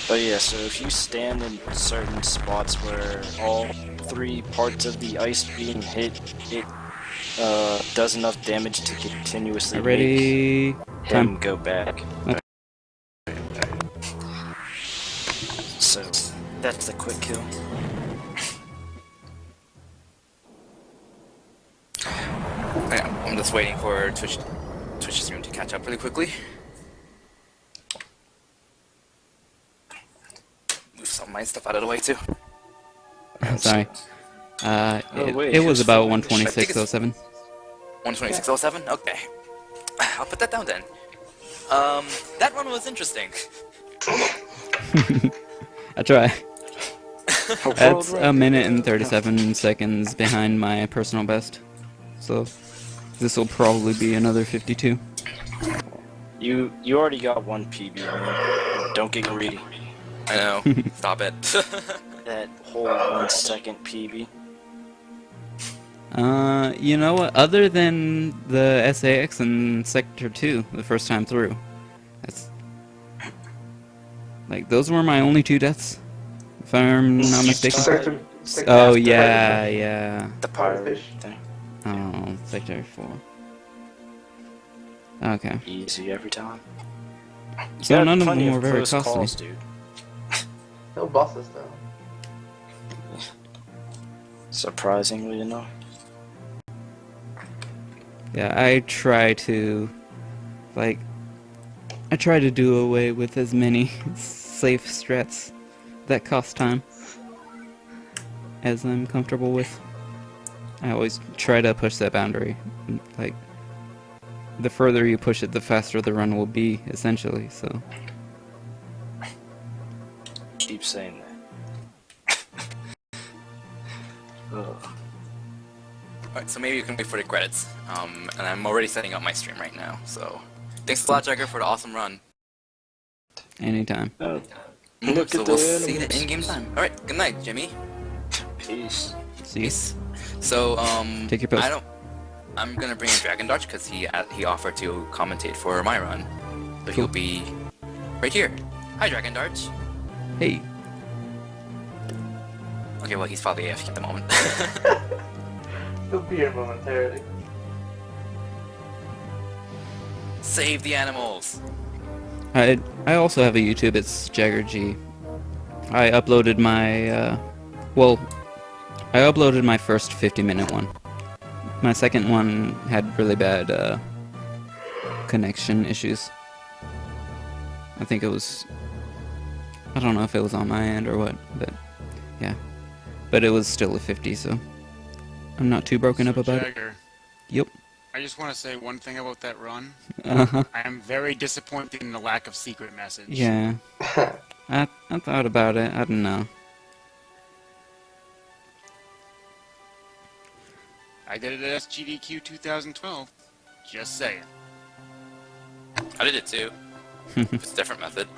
But yeah, so if you stand in certain spots where all three parts of the ice being hit, it does enough damage to continuously
Ready?
make him go back.
Okay.
So that's the quick kill.
Yeah, I'm just waiting for Twitch stream to catch up really quickly. Move some of my stuff out of the way too.
Sorry.
Wait,
It was
who's
about
filming?
126.07.
126.07? Okay. I'll put that down then. That one was interesting.
I try.
World
That's a
record.
minute and 37 seconds behind my personal best. So this will probably be another 52.
You already got one PB. Man. Don't get greedy.
I know. Stop it.
That whole 1 second PB.
You know what? Other than the SAX and Sector 2 the first time through, that's like those were my only 2 deaths, if I'm not mistaken. Oh yeah.
The pirate thing.
Oh, Sector 4. Okay.
Easy every time. You
So
got
none of
plenty
them were very
close
costly.
calls, dude.
No bosses though.
Surprisingly enough.
Yeah, I try to do away with as many safe strats that cost time as I'm comfortable with. I always try to push that boundary. Like, the further you push it, the faster the run will be, essentially, so...
Keep saying that. Ugh.
Alright, so maybe you can wait for the credits. And I'm already setting up my stream right now, so... Thanks a lot, Jagger, for the awesome run.
Anytime.
Look
So
at
we'll
the
see you
animals.
in game time. Alright, good night, Jimmy.
Peace.
See you.
Peace. So,
Take your post.
I'm gonna bring in Dragon Dodge because he offered to commentate for my run. So he'll be right here. Hi, Dragon Dodge.
Hey.
Okay, well, he's probably AFK at the moment.
He'll be here momentarily.
Save the animals!
I also have a YouTube, it's Jagger G. I uploaded my, I uploaded my first 50-minute one. My second one had really bad, connection issues. I think it was... I don't know if it was on my end or what, but... Yeah. But it was still a 50, so... I'm not too broken up about it.
Jagger,
Yep.
I just want to say one thing about that run.
Uh-huh.
I am very disappointed in the lack of secret message.
Yeah. I thought about it, I don't know.
I did it at SGDQ 2012. Just saying.
I did it too. It's a different method.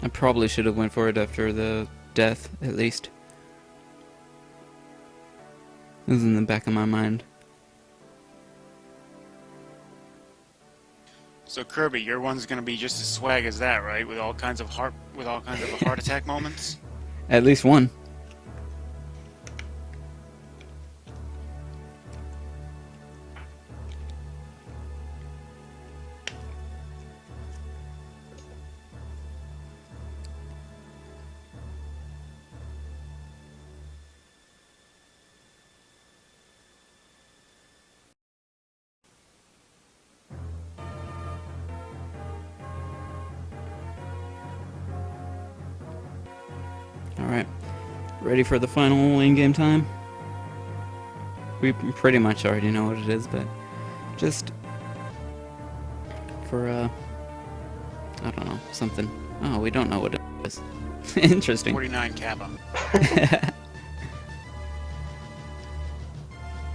I probably should have went for it after the death, at least. It was in the back of my mind.
So Kirby, your one's gonna be just as swag as that, right? With all kinds of heart attack moments.
At least one. Alright, ready for the final in-game time? We pretty much already know what it is, but just for, I don't know, something. Oh, we don't know what it is. Interesting.
49 Kappa.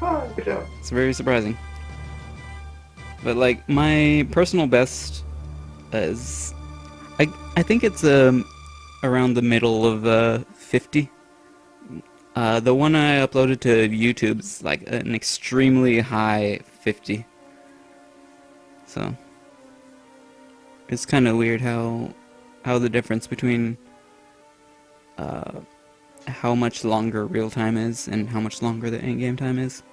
Oh, good job.
It's very surprising. But, like, my personal best is... I think it's, around the middle of 50. The one I uploaded to YouTube's like an extremely high 50. So it's kind of weird how the difference between how much longer real time is and how much longer the in-game time is.